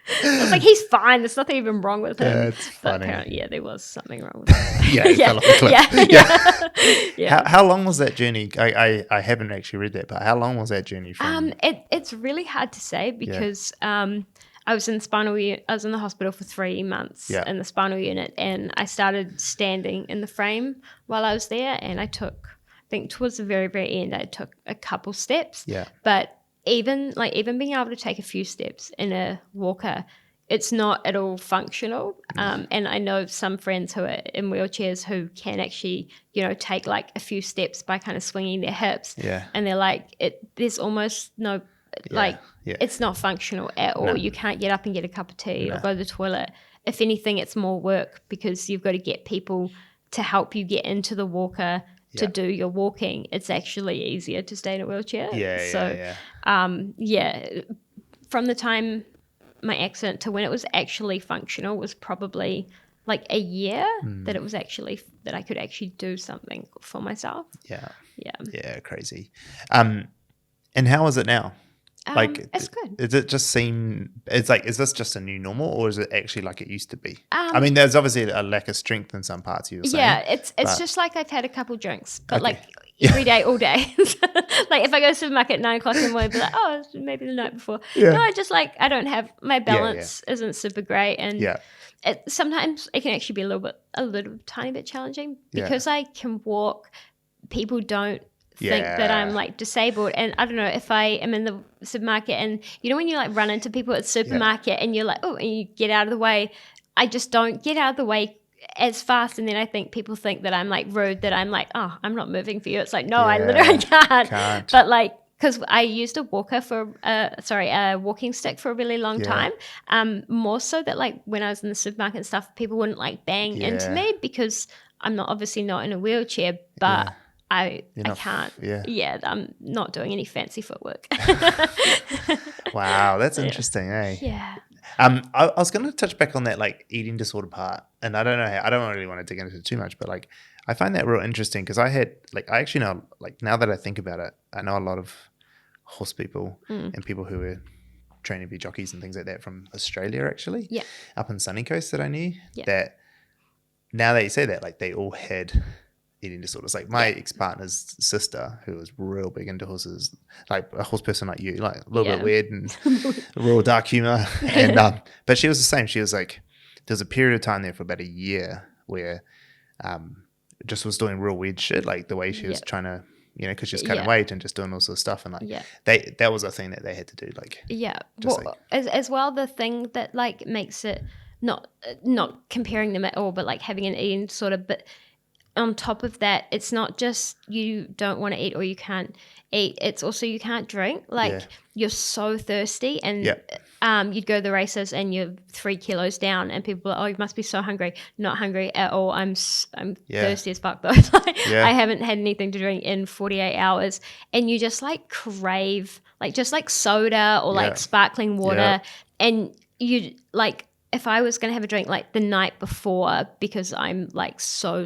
Speaker 2: I was like, he's fine. There's nothing even wrong with him.
Speaker 1: That's funny.
Speaker 2: But apparently, there was something wrong with him.
Speaker 1: He fell off a cliff.
Speaker 2: Yeah.
Speaker 1: How long was that journey? I haven't actually read that, but how long was that journey from?
Speaker 2: It's really hard to say because I was in the hospital for 3 months in the spinal unit, and I started standing in the frame while I was there, and I think towards the very, very end, I took a couple steps.
Speaker 1: Yeah.
Speaker 2: But even being able to take a few steps in a walker, it's not at all functional. And I know some friends who are in wheelchairs who can actually, take like a few steps by kind of swinging their hips.
Speaker 1: Yeah.
Speaker 2: And they're like, there's almost no, it's not functional at all. No. You can't get up and get a cup of tea or go to the toilet. If anything, it's more work because you've got to get people to help you get into the walker to do your walking. It's actually easier to stay in a wheelchair. From the time my accident to when it was actually functional was probably like a year that it was actually that I could actually do something for myself. Yeah,
Speaker 1: crazy. And how is it now?
Speaker 2: It's good.
Speaker 1: Does it just seem is this just a new normal, or is it actually like it used to be? I mean, there's obviously a lack of strength in some parts you were saying.
Speaker 2: Yeah, it's just like I've had a couple drinks, but like every day, all day. Like if I go to the supermarket at 9 o'clock in the morning, I'll be like, oh, maybe the night before. No, I just I don't have my balance isn't super great, and sometimes it can actually be a little tiny bit challenging because I can walk. People don't think that I'm like disabled, and I don't know if I am in the supermarket and when you like run into people at the supermarket and you're like, oh, and you get out of the way. I just don't get out of the way as fast, and then I think people think that I'm like rude, that I'm like, oh, I'm not moving for you. It's like, no, I literally can't. But like, because I used a walking stick for a really long time, more so that like when I was in the supermarket and stuff, people wouldn't like bang into me because I'm obviously not in a wheelchair, but I can't. I'm not doing any fancy footwork.
Speaker 1: Wow, that's interesting, eh?
Speaker 2: Yeah.
Speaker 1: I was going to touch back on that like eating disorder part, and I don't know I don't really want to dig into it too much, but like I find that real interesting because I actually know, like now that I think about it, I know a lot of horse people and people who were training to be jockeys and things like that from Australia actually, up in Sunny Coast that I knew that now that you say that, like they all had eating disorders. Like my ex-partner's sister, who was real big into horses, like a horse person like you, like a little bit weird and real dark humor. And but she was the same. She was like, there's a period of time there for about a year where just was doing real weird shit, like the way she was trying to, because she was cutting weight and just doing all sorts of stuff. And like that was a thing that they had to do. Like
Speaker 2: as well, the thing that like makes it not comparing them at all, but like having an eating disorder, but on top of that, it's not just you don't want to eat or you can't eat. It's also you can't drink. Like you're so thirsty, and you'd go to the races and you're 3 kilos down, and people are like, oh, you must be so hungry. Not hungry at all. I'm thirsty as fuck though. I haven't had anything to drink in 48 hours, and you just like crave like just like soda or like sparkling water, and you like. If I was going to have a drink like the night before, because I'm like so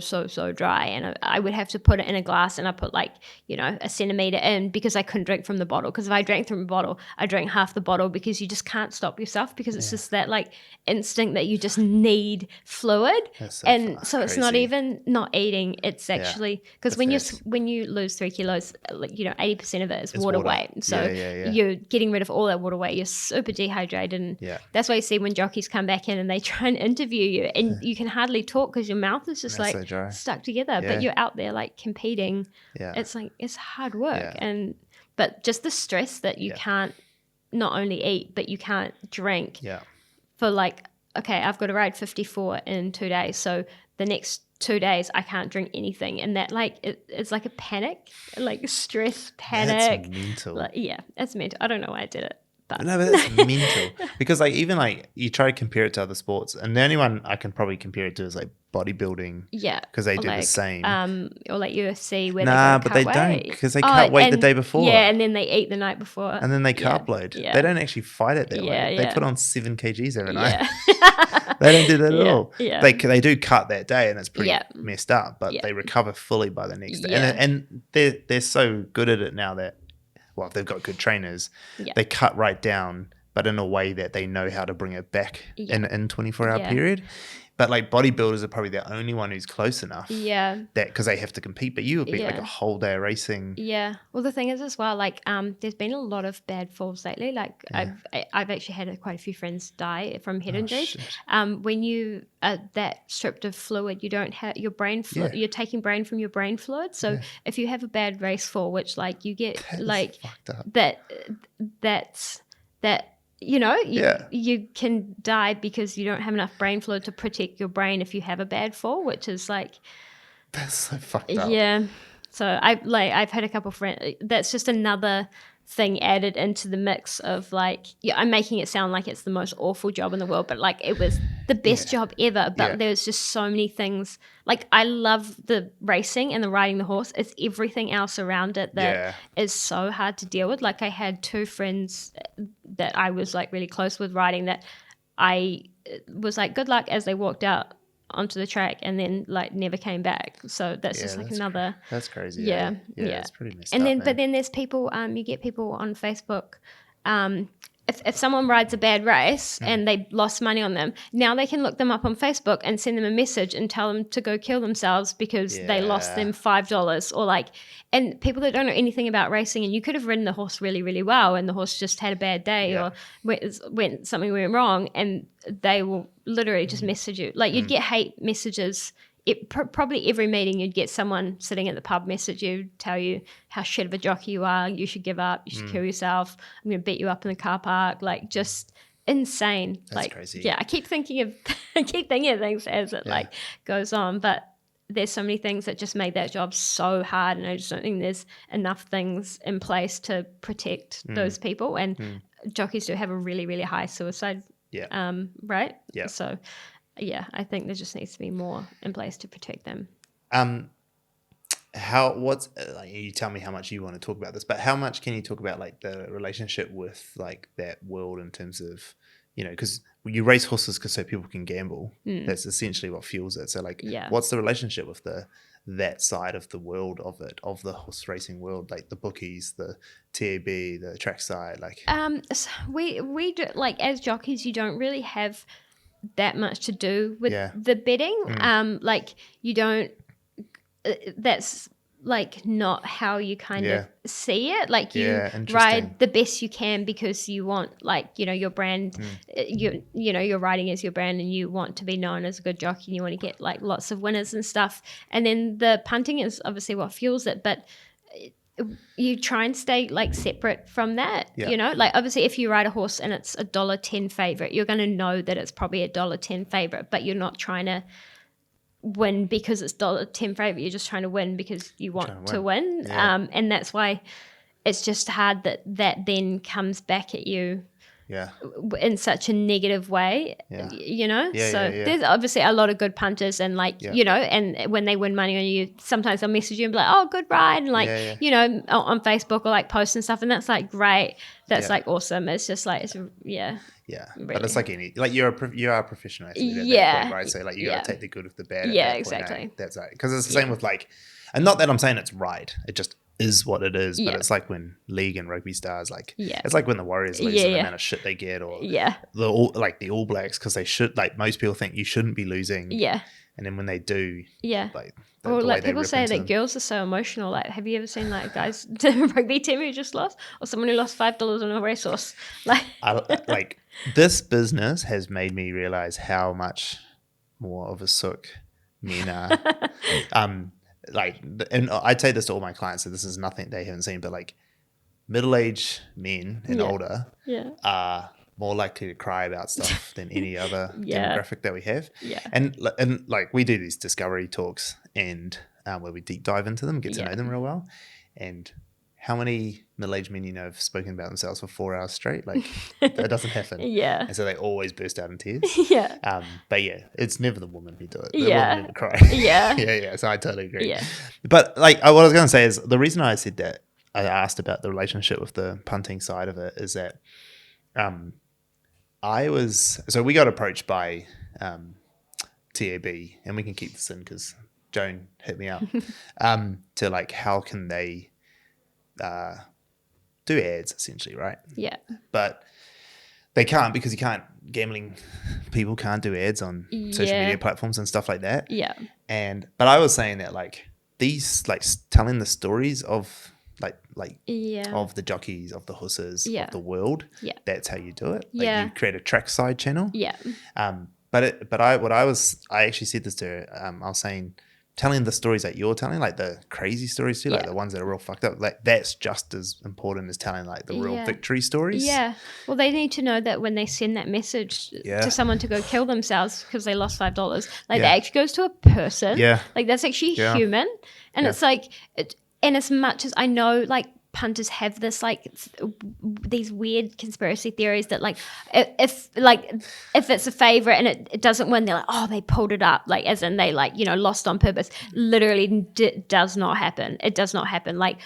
Speaker 2: dry, and I would have to put it in a glass, and I put like, a centimeter in because I couldn't drink from the bottle. Because if I drank from a bottle, I drank half the bottle because you just can't stop yourself because it's just that like instinct that you just need fluid. So crazy. It's not even not eating. It's actually because when you lose 3 kilos, like, 80% of it is water weight. So you're getting rid of all that water weight. You're super dehydrated. And that's why you see when jockeys come back in and they try and interview you and you can hardly talk because your mouth is just like so stuck together, but you're out there like competing. It's like it's hard work, but just the stress that you can't not only eat but you can't drink for like, okay, I've got to ride 54 in 2 days, so the next 2 days I can't drink anything, and that like it's like a panic, like stress panic.
Speaker 1: That's mental.
Speaker 2: Like, it's mental. I don't know why I did it.
Speaker 1: No, but that's mental because like even like you try to compare it to other sports, and the only one I can probably compare it to is like bodybuilding. Because they do like, the same.
Speaker 2: Or like UFC where
Speaker 1: they don't because they cut weight the day before.
Speaker 2: And then they eat the night before.
Speaker 1: And then they carb load. They don't actually fight it that way. They put on 7 kgs every night. They don't do that at all. They do cut that day, and it's pretty messed up, but they recover fully by the next day. And they're so good at it now that, well, if they've got good trainers, they cut right down but in a way that they know how to bring it back in 24-hour
Speaker 2: Yeah.
Speaker 1: period. But like bodybuilders are probably the only one who's close enough.
Speaker 2: Yeah.
Speaker 1: That because they have to compete. But you would be like a whole day of racing.
Speaker 2: Yeah. Well, the thing is as well, like, there's been a lot of bad falls lately. Like, I've actually had quite a few friends die from head injuries.
Speaker 1: Shit.
Speaker 2: When you are that stripped of fluid, you don't have your brain fluid. You're taking brain from your brain fluid. So if you have a bad race fall, which like you get like
Speaker 1: fucked up.
Speaker 2: that's you can die because you don't have enough brain fluid to protect your brain if you have a bad fall, which is like,
Speaker 1: that's so fucked up.
Speaker 2: Yeah. So I've had a couple of friends. That's just another thing added into the mix of like, I'm making it sound like it's the most awful job in the world, but like it was the best job ever. But there's just so many things. Like I love the racing and the riding the horse. It's everything else around it that is so hard to deal with. Like I had two friends that I was like really close with riding that I was like, good luck as they walked out onto the track and then like never came back. So that's just like another
Speaker 1: that's crazy.
Speaker 2: Yeah.
Speaker 1: It's pretty messed
Speaker 2: and
Speaker 1: up,
Speaker 2: then
Speaker 1: man.
Speaker 2: but then there's people you get people on Facebook if someone rides a bad race and they lost money on them, now they can look them up on Facebook and send them a message and tell them to go kill themselves because they lost them $5 or like, and people that don't know anything about racing, and you could have ridden the horse really, really well and the horse just had a bad day or something went wrong, and they will literally just message you. Like you'd get hate messages. Probably every meeting you'd get someone sitting at the pub message you, tell you how shit of a jockey you are, you should give up, you should kill yourself, I'm going to beat you up in the car park, like just insane.
Speaker 1: That's
Speaker 2: like
Speaker 1: crazy.
Speaker 2: Yeah, I keep thinking of things as it like goes on, but there's so many things that just make that job so hard, and I just don't think there's enough things in place to protect those people, and jockeys do have a really, really high suicide rate.
Speaker 1: Yeah.
Speaker 2: So yeah, I think there just needs to be more in place to protect them.
Speaker 1: You tell me how much you want to talk about this, but how much can you talk about like the relationship with like that world in terms of, because you race horses so people can gamble. That's essentially what fuels it. So like, what's the relationship with that side of the world of the horse racing world, like the bookies, the TAB, the track side, like?
Speaker 2: So we do, like as jockeys, you don't really have that much to do with the betting. Like you don't that's like not how you kind of see it. Like you ride the best you can because you want, like, your brand, you're riding as your brand and you want to be known as a good jockey and you want to get like lots of winners and stuff. And then the punting is obviously what fuels it, but you try and stay like separate from that. Like obviously if you ride a horse and it's $1.10 favorite, you're going to know that it's probably $1.10 favorite, but you're not trying to win because it's $1.10 favorite. You're just trying to win because you want to win. And that's why it's just hard that then comes back at you in such a negative way, there's obviously a lot of good punters and like, and when they win money on you, sometimes they'll message you and be like, oh, good ride. And like, on Facebook or like posts and stuff. And that's like, great. That's like awesome. It's just like, really.
Speaker 1: But it's like you are a professional athlete at that point, right? So like you got to take the good with the bad.
Speaker 2: Exactly.
Speaker 1: That's right. Because it's the same with like, and not that I'm saying it's right. It just is what it is. But it's like when league and rugby stars, like it's like when the Warriors lose and the amount of shit they get, or the All Blacks, because they should, like most people think you shouldn't be losing. And then when they do, like
Speaker 2: or like people say that girls are so emotional. Like, have you ever seen like guys to a rugby team who just lost, or someone who lost $5 on a racehorse?
Speaker 1: Like this business has made me realize how much more of a sook men are. Like, and I say this to all my clients, so this is nothing they haven't seen, but like middle-aged men and older are more likely to cry about stuff than any other demographic that we have. And like we do these discovery talks and where we deep dive into them, get to know them real well. And how many middle-aged men have spoken about themselves for 4 hours straight? Like that doesn't happen. And so they always burst out in tears. But it's never the women who do it. The women never cry. So I totally agree. But like what I was going to say is the reason I said that, I asked about the relationship with the punting side of it, is that so we got approached by TAB, and we can keep this in because Joan hit me up, to like how can they do ads essentially, right? But They can't, because gambling people can't do ads on social media platforms and stuff like that.
Speaker 2: Yeah.
Speaker 1: But I was saying that like these, like telling the stories of of the jockeys, of the horses, of the world. Yeah. That's how you do it. Like you create a trackside channel.
Speaker 2: Yeah.
Speaker 1: I actually said this to her. I was saying, telling the stories that you're telling, like the crazy stories too, like the ones that are real fucked up, like that's just as important as telling like the real victory stories.
Speaker 2: Yeah. Well, they need to know that when they send that message to someone to go kill themselves because they lost $5, like that actually goes to a person. Yeah. Like that's actually human. And it's like, and as much as I know, like punters have this like these weird conspiracy theories that like if it's a favorite and it doesn't win, they're like, oh, they pulled it up, like as in they like, you know, lost on purpose. Literally does not happen. It does not happen. Like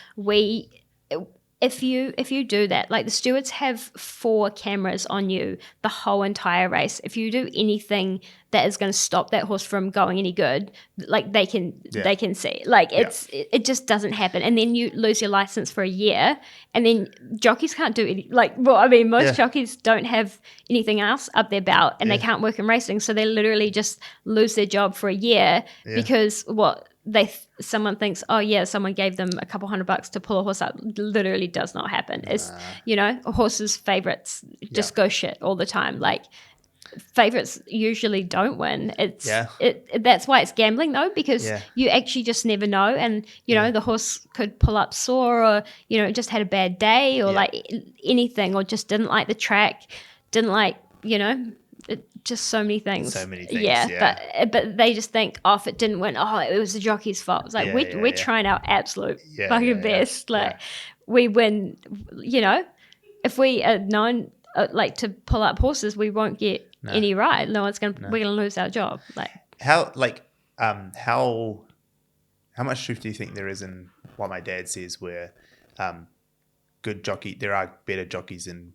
Speaker 2: if you do that, like the stewards have 4 cameras on you the whole entire race. If you do anything that is going to stop that horse from going any good, like they can see. Like it just doesn't happen. And then you lose your license for a year, and then jockeys can't do any. Like, well, I mean, most jockeys don't have anything else up their belt, and they can't work in racing, so they literally just lose their job for a year because someone thinks, oh yeah, someone gave them a couple $100 to pull a horse up. Literally does not happen. It's, you know, a horse's favorites just go shit all the time. Like favorites usually don't win. That's why it's gambling though, because you actually just never know. And you know, the horse could pull up sore, or you know, just had a bad day, or like anything, or just didn't like the track, didn't like, you know, just so many things. But they just think, oh, if it didn't win, oh, it was the jockey's fault. It's like we're trying our absolute fucking best. Like we win, you know, if we are known like to pull up horses, we won't get any right. We're gonna lose our job. Like
Speaker 1: how much truth do you think there is in what my dad says, where there are better jockeys than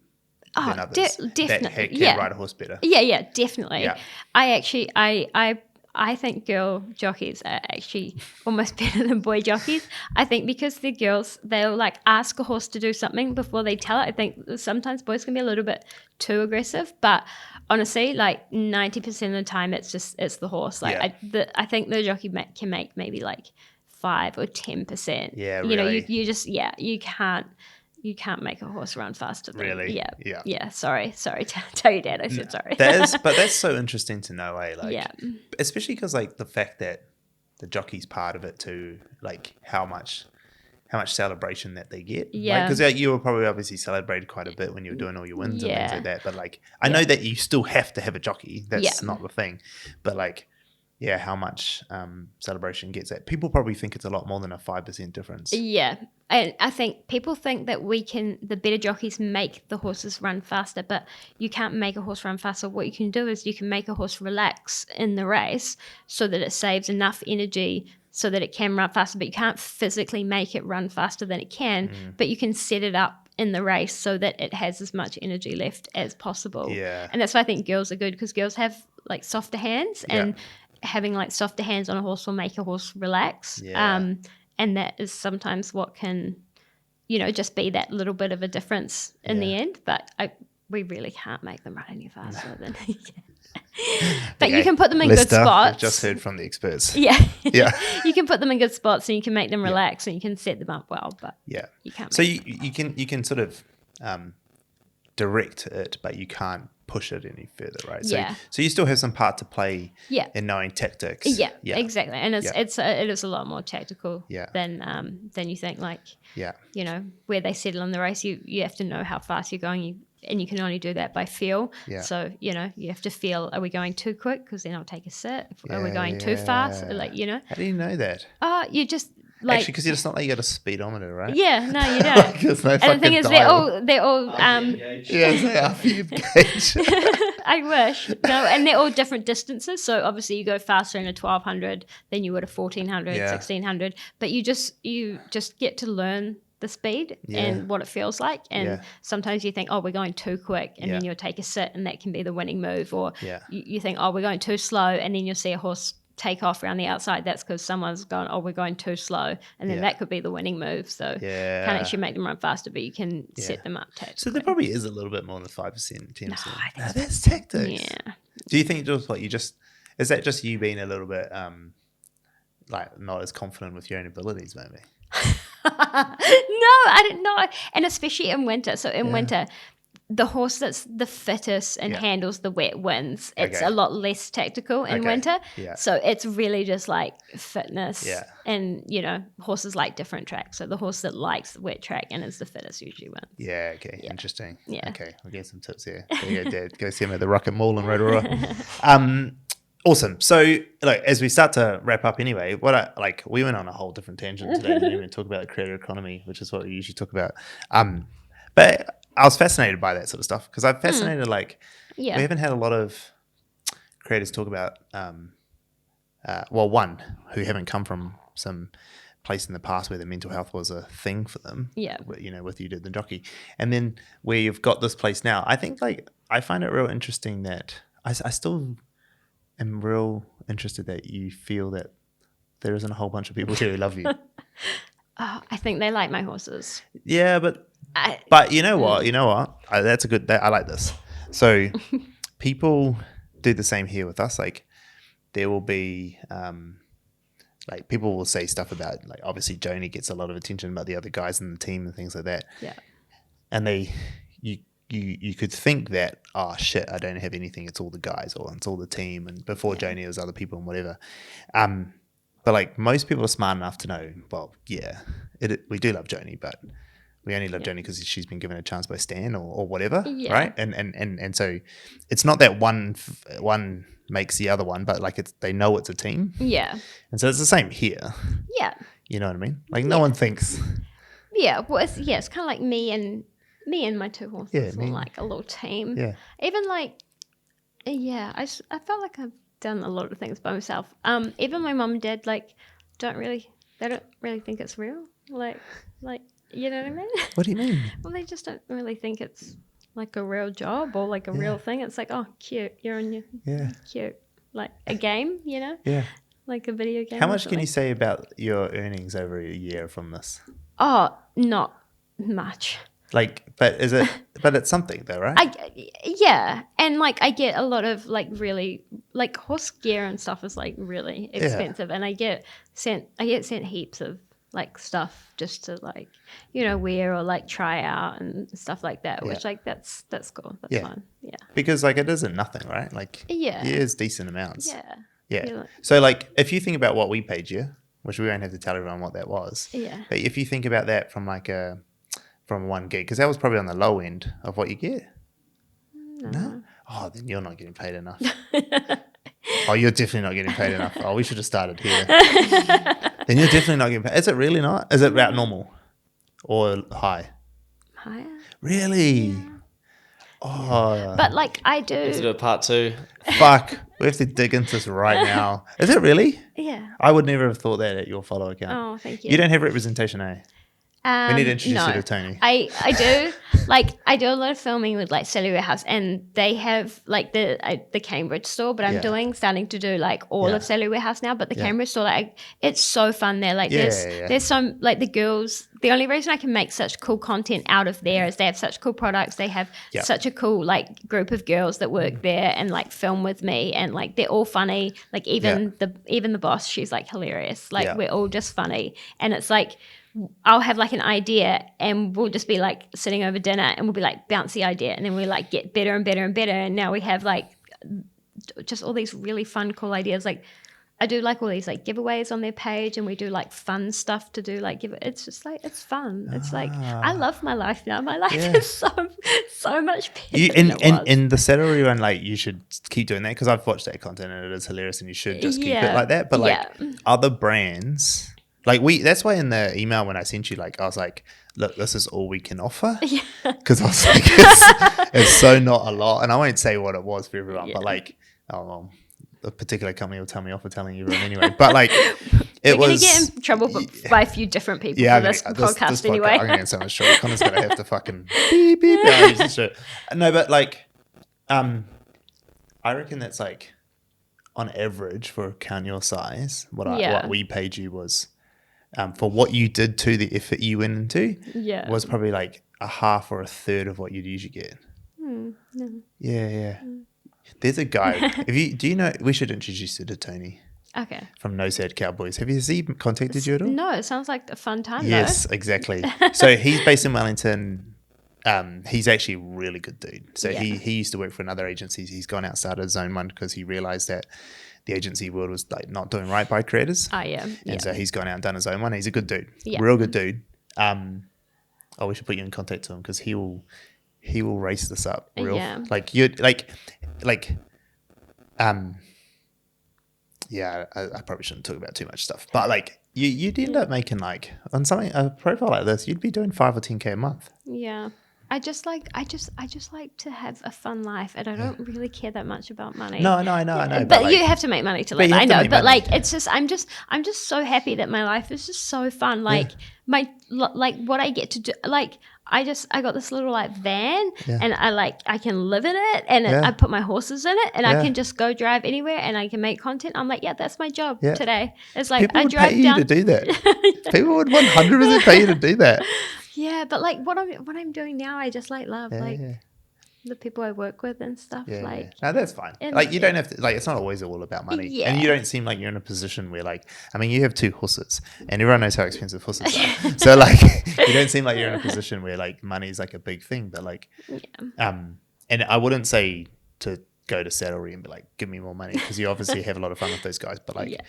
Speaker 1: others
Speaker 2: definitely
Speaker 1: that can ride a horse better?
Speaker 2: Yeah, definitely. Yeah. I think girl jockeys are actually almost better than boy jockeys. I think because they're girls, they'll like ask a horse to do something before they tell it. I think sometimes boys can be a little bit too aggressive, but honestly, like 90% of the time, it's the horse. Like I think the jockey can make maybe like 5 or 10%.
Speaker 1: Yeah,
Speaker 2: really. You know, you can't make a horse run faster than
Speaker 1: really.
Speaker 2: Yeah. Sorry. Tell your dad I said sorry.
Speaker 1: But that's so interesting to know, eh? Like, especially because like the fact that the jockey's part of it too, like how much celebration that they get. Yeah. Because you were probably obviously celebrated quite a bit when you were doing all your wins and things like that. But like, I know that you still have to have a jockey. That's not the thing. But like, how much celebration gets that? People probably think it's a lot more than a 5% difference.
Speaker 2: Yeah. And I think people think that the better jockeys make the horses run faster, but you can't make a horse run faster. What you can do is you can make a horse relax in the race so that it saves enough energy so that it can run faster, but you can't physically make it run faster than it can, but you can set it up in the race so that it has as much energy left as possible. Yeah. And that's why I think girls are good, because girls have like softer hands, and having like softer hands on a horse will make a horse relax. Yeah. And that is sometimes what can, you know, just be that little bit of a difference in the end. But we really can't make them run any faster than. But you can put them in good spots.
Speaker 1: We've just heard from the experts.
Speaker 2: Yeah. You can put them in good spots, and you can make them relax, and you can set them up well. But you can't.
Speaker 1: So you can sort of direct it, but you can't push it any further, right? So you still have some part to play in knowing tactics. Yeah,
Speaker 2: exactly. And it is a lot more tactical than you think. Like, you know, where they settle in the race, you have to know how fast you're going, and you can only do that by feel. So, you know, you have to feel, are we going too quick? Because then I'll take a sit. Are we going too fast? Like, you know.
Speaker 1: How do you know that?
Speaker 2: You just... Like,
Speaker 1: actually, because it's not like you got a speedometer, right?
Speaker 2: Yeah, no, you don't.
Speaker 1: No,
Speaker 2: and the thing is, they're all
Speaker 1: they are gauge.
Speaker 2: I wish. No, and they're all different distances. So obviously, you go faster in a 1200 than you would a 1400, 1600. But you just get to learn the speed and what it feels like. And sometimes you think, oh, we're going too quick, and then you'll take a sit, and that can be the winning move. Or you think, oh, we're going too slow, and then you'll see a horse take off around the outside, that's because someone's gone, oh, we're going too slow. And then that could be the winning move. So you can't actually make them run faster, but you can set them up tactically.
Speaker 1: So there probably is a little bit more than 5%, 10%.
Speaker 2: No, I think
Speaker 1: that's tactics.
Speaker 2: Yeah.
Speaker 1: Do you think just what is that just you being a little bit like not as confident with your own abilities maybe?
Speaker 2: No, I didn't know. And especially in winter. So in winter, the horse that's the fittest and handles the wet wins, it's a lot less tactical in winter. Yeah. So it's really just like fitness. Yeah. And, horses like different tracks. So the horse that likes the wet track and is the fittest usually wins.
Speaker 1: Yeah, okay. Yeah. Interesting. Yeah. Okay, I'll get some tips here. There you go, Dad. Go see him at the Rocket Mall in Rotorua. Awesome. So, as we start to wrap up anyway, we went on a whole different tangent today. We didn't even talk about the creator economy, which is what we usually talk about. But I was fascinated by that sort of stuff because I'm fascinated. We haven't had a lot of creators talk about, one who haven't come from some place in the past where their mental health was a thing for them. Yeah, with you did the jockey, and then where you've got this place now. I think I find it real interesting that I still am real interested that you feel that there isn't a whole bunch of people here who love you.
Speaker 2: I think they like my horses.
Speaker 1: Yeah, but you know what? That's a good. I like this. So people do the same here with us. There will be people will say stuff about obviously Joni gets a lot of attention about the other guys in the team and things like that. Yeah. And you could think that, oh shit, I don't have anything. It's all the guys or it's all the team. And before Joni, it was other people and whatever. But most people are smart enough to know, well, yeah, we do love Joni, but we only love Joni because she's been given a chance by Stan or whatever, right? And so it's not that one makes the other one, but they know it's a team. Yeah. And so it's the same here. Yeah. You know what I mean? No one thinks.
Speaker 2: Yeah. Well, it's kind of like me and my two horses were a little team. Yeah. Even I felt like I've done a lot of things by myself. Even my mum and dad they don't really think it's real. You know what I mean?
Speaker 1: What do you mean?
Speaker 2: Well, they just don't really think it's a real job or a real thing. It's oh, cute. You're on your cute. A game, Yeah. A video game.
Speaker 1: How much can you say about your earnings over a year from this?
Speaker 2: Oh, not much.
Speaker 1: But it's something though, right?
Speaker 2: And I get a lot of really horse gear and stuff is really expensive, and I get sent heaps of stuff just to wear or try out and stuff like that, which that's cool. That's fun. Yeah.
Speaker 1: Because it isn't nothing, right? It is decent amounts. Yeah. Yeah. So if you think about what we paid you, which we won't have to tell everyone what that was. Yeah. But if you think about that from from one gig, because that was probably on the low end of what you get. No? Oh, then you're not getting paid enough. Oh, you're definitely not getting paid enough. Oh, we should have started here. Then you're definitely not getting paid. Is it really not? Is it about normal or high?
Speaker 2: Higher.
Speaker 1: Really? Yeah. Oh.
Speaker 2: But I do.
Speaker 3: Is it a part two?
Speaker 1: Fuck. We have to dig into this right now. Is it really?
Speaker 2: Yeah.
Speaker 1: I would never have thought that at your follow account.
Speaker 2: Oh, thank you.
Speaker 1: You don't have representation, eh? We need to introduce you to Tony.
Speaker 2: I do. I do a lot of filming with Silly Warehouse, and they have the Cambridge store, but I'm starting to do all of Silly Warehouse now. But the Cambridge store, it's so fun there. There's some the girls. The only reason I can make such cool content out of there is they have such cool products. They have such a cool group of girls that work there and film with me, and they're all funny. Even the boss, she's hilarious. We're all just funny, and it's I'll have an idea and we'll just be sitting over dinner and we'll be bounce the idea, and then we get better and better and better, and now we have just all these really fun cool ideas. I do all these giveaways on their page, and we do fun stuff to do it's just it's fun. It's I love my life now. My life is so much better than it was.
Speaker 1: In the salary run, you should keep doing that, because I've watched that content and it is hilarious, and you should just keep it like that. But other brands. That's why in the email when I sent you, I was look, this is all we can offer. Yeah. Because I was it's so not a lot. And I won't say what it was for everyone, but a particular company will tell me off for telling everyone anyway. But
Speaker 2: We're going to get in trouble by a few different people for this podcast anyway.
Speaker 1: I'm going to get so much trouble. Connor's going to have to fucking beep, beep. No, but I reckon that's on average for a account your size, what we paid you was for what you did to the effort you went into was probably like a half or a third of what you'd usually get.
Speaker 2: No.
Speaker 1: Yeah. There's a guy. Do you know? We should introduce you to Tony.
Speaker 2: Okay.
Speaker 1: From No Sad Cowboys. Has he contacted you at all?
Speaker 2: No, it sounds like a fun time.
Speaker 1: Yes,
Speaker 2: though.
Speaker 1: Exactly. So he's based in Wellington. He's actually a really good dude. So he used to work for another agency. He's gone outside of Zone 1 because he realized that the agency world was like not doing right by creators.
Speaker 2: Oh yeah.
Speaker 1: And so he's gone out and done his own one. He's a good dude.
Speaker 2: Yeah.
Speaker 1: Real good dude. We should put you in contact to him because he will race this up real like you I probably shouldn't talk about too much stuff, but like you'd end up making like on a profile like this, you'd be doing 5 or 10K a month.
Speaker 2: Yeah. I just like to have a fun life, and I don't really care that much about money.
Speaker 1: No, I know.
Speaker 2: But like, you have to make money to live. I know, but like, it's just I'm just so happy that my life is just so fun. Like what I get to do. Like I got this little like van, and I can live in it, and I put my horses in it, and I can just go drive anywhere, and I can make content. I'm like, that's my job today. It's like
Speaker 1: people
Speaker 2: I
Speaker 1: would
Speaker 2: drive
Speaker 1: pay
Speaker 2: down
Speaker 1: you to do that. People would 100% pay you to do that.
Speaker 2: Yeah, but like what I'm doing now, I just like love the people I work with and stuff.
Speaker 1: No, that's fine. Like you don't have to. Like it's not always all about money, and you don't seem like you're in a position where like you have 2 horses, and everyone knows how expensive horses are. So like you don't seem like you're in a position where like money is like a big thing. But like, and I wouldn't say to go to Saddlery and be like, give me more money, because you obviously have a lot of fun with those guys. But like.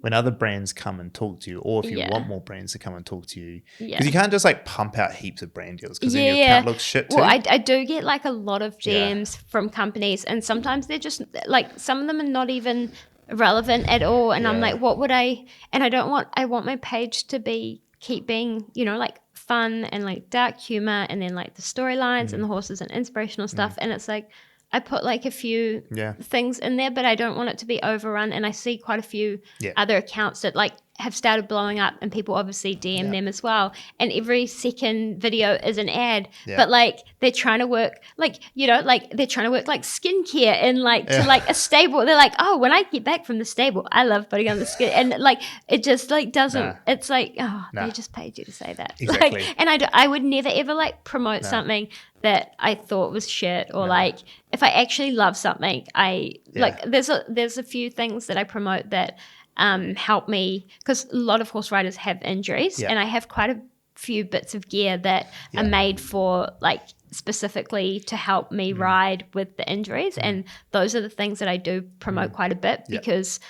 Speaker 1: When other brands come and talk to you, or if you want more brands to come and talk to you, because you can't just like pump out heaps of brand deals because then your account looks shit too.
Speaker 2: Well, I do get like a lot of DMs from companies, and sometimes they're just like, some of them are not even relevant at all. And I'm like, what would I want my page to keep being, like fun and like dark humor, and then like the storylines and the horses and inspirational stuff. And it's like, I put like a few things in there, but I don't want it to be overrun. And I see quite a few other accounts that like have started blowing up, and people obviously DM them as well. And every second video is an ad, but like they're trying to work like, they're trying to work like skincare and like to like a stable. They're like, oh, when I get back from the stable, I love putting on the skin. And like, it just like doesn't, it's like, they just paid you to say that.
Speaker 1: Exactly.
Speaker 2: Like, and I would never ever like promote something that I thought was shit, or like if I actually love something, like there's a few things that I promote that help me, because a lot of horse riders have injuries, and I have quite a few bits of gear that are made for like specifically to help me ride with the injuries, and those are the things that I do promote quite a bit because.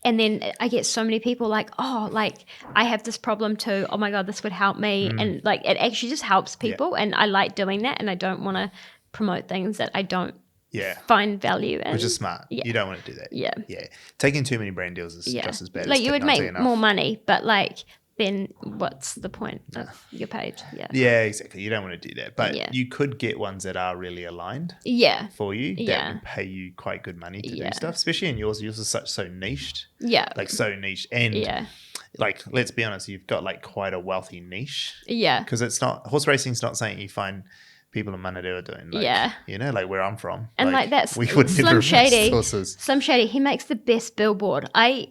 Speaker 2: And then I get so many people like, oh, like I have this problem too. Oh my God, this would help me. And like, it actually just helps people. And I like doing that. And I don't want to promote things that I don't find value in.
Speaker 1: Which is smart. You don't want to do that.
Speaker 2: Yeah.
Speaker 1: Taking too many brand deals is just as bad.
Speaker 2: Like you would make more money, but like, then what's the point of your page?
Speaker 1: Yeah, exactly. You don't want to do that. But you could get ones that are really aligned for you that would pay you quite good money to do stuff, especially in yours. Yours is so niched.
Speaker 2: Yeah.
Speaker 1: Like so niche. And like, let's be honest, you've got like quite a wealthy niche.
Speaker 2: Yeah.
Speaker 1: Because it's not, horse racing's not something you find people in Manadua doing. Like, like where I'm from.
Speaker 2: And like that's
Speaker 1: we would
Speaker 2: Slim Shady.
Speaker 1: Horses.
Speaker 2: Slim Shady, he makes the best billboard. I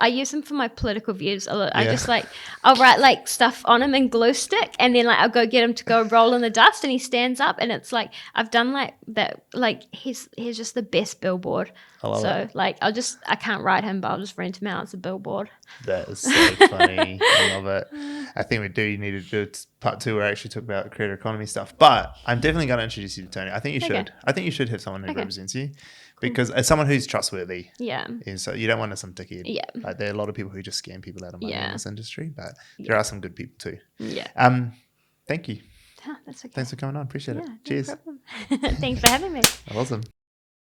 Speaker 2: use him for my political views. I just like, I'll write like stuff on him in glue stick, and then like I'll go get him to go roll in the dust, and he stands up, and it's like, I've done like that. Like he's just the best billboard. I love it. Like I can't write him, but I'll just rent him out as a billboard.
Speaker 1: That is so funny. I love it. I think we do need to do part 2 where I actually talk about creator economy stuff. But I'm definitely going to introduce you to Tony. I think you should. I think you should have someone who represents you, because as someone who's trustworthy. Yeah. And so you don't want some dickhead. Yeah. Like there are a lot of people who just scam people out of money in this industry, but there are some good people too. Yeah. Thank you.
Speaker 2: That's okay.
Speaker 1: Thanks for coming on. Appreciate it. Cheers.
Speaker 2: No problem. Thanks for having me.
Speaker 1: Awesome.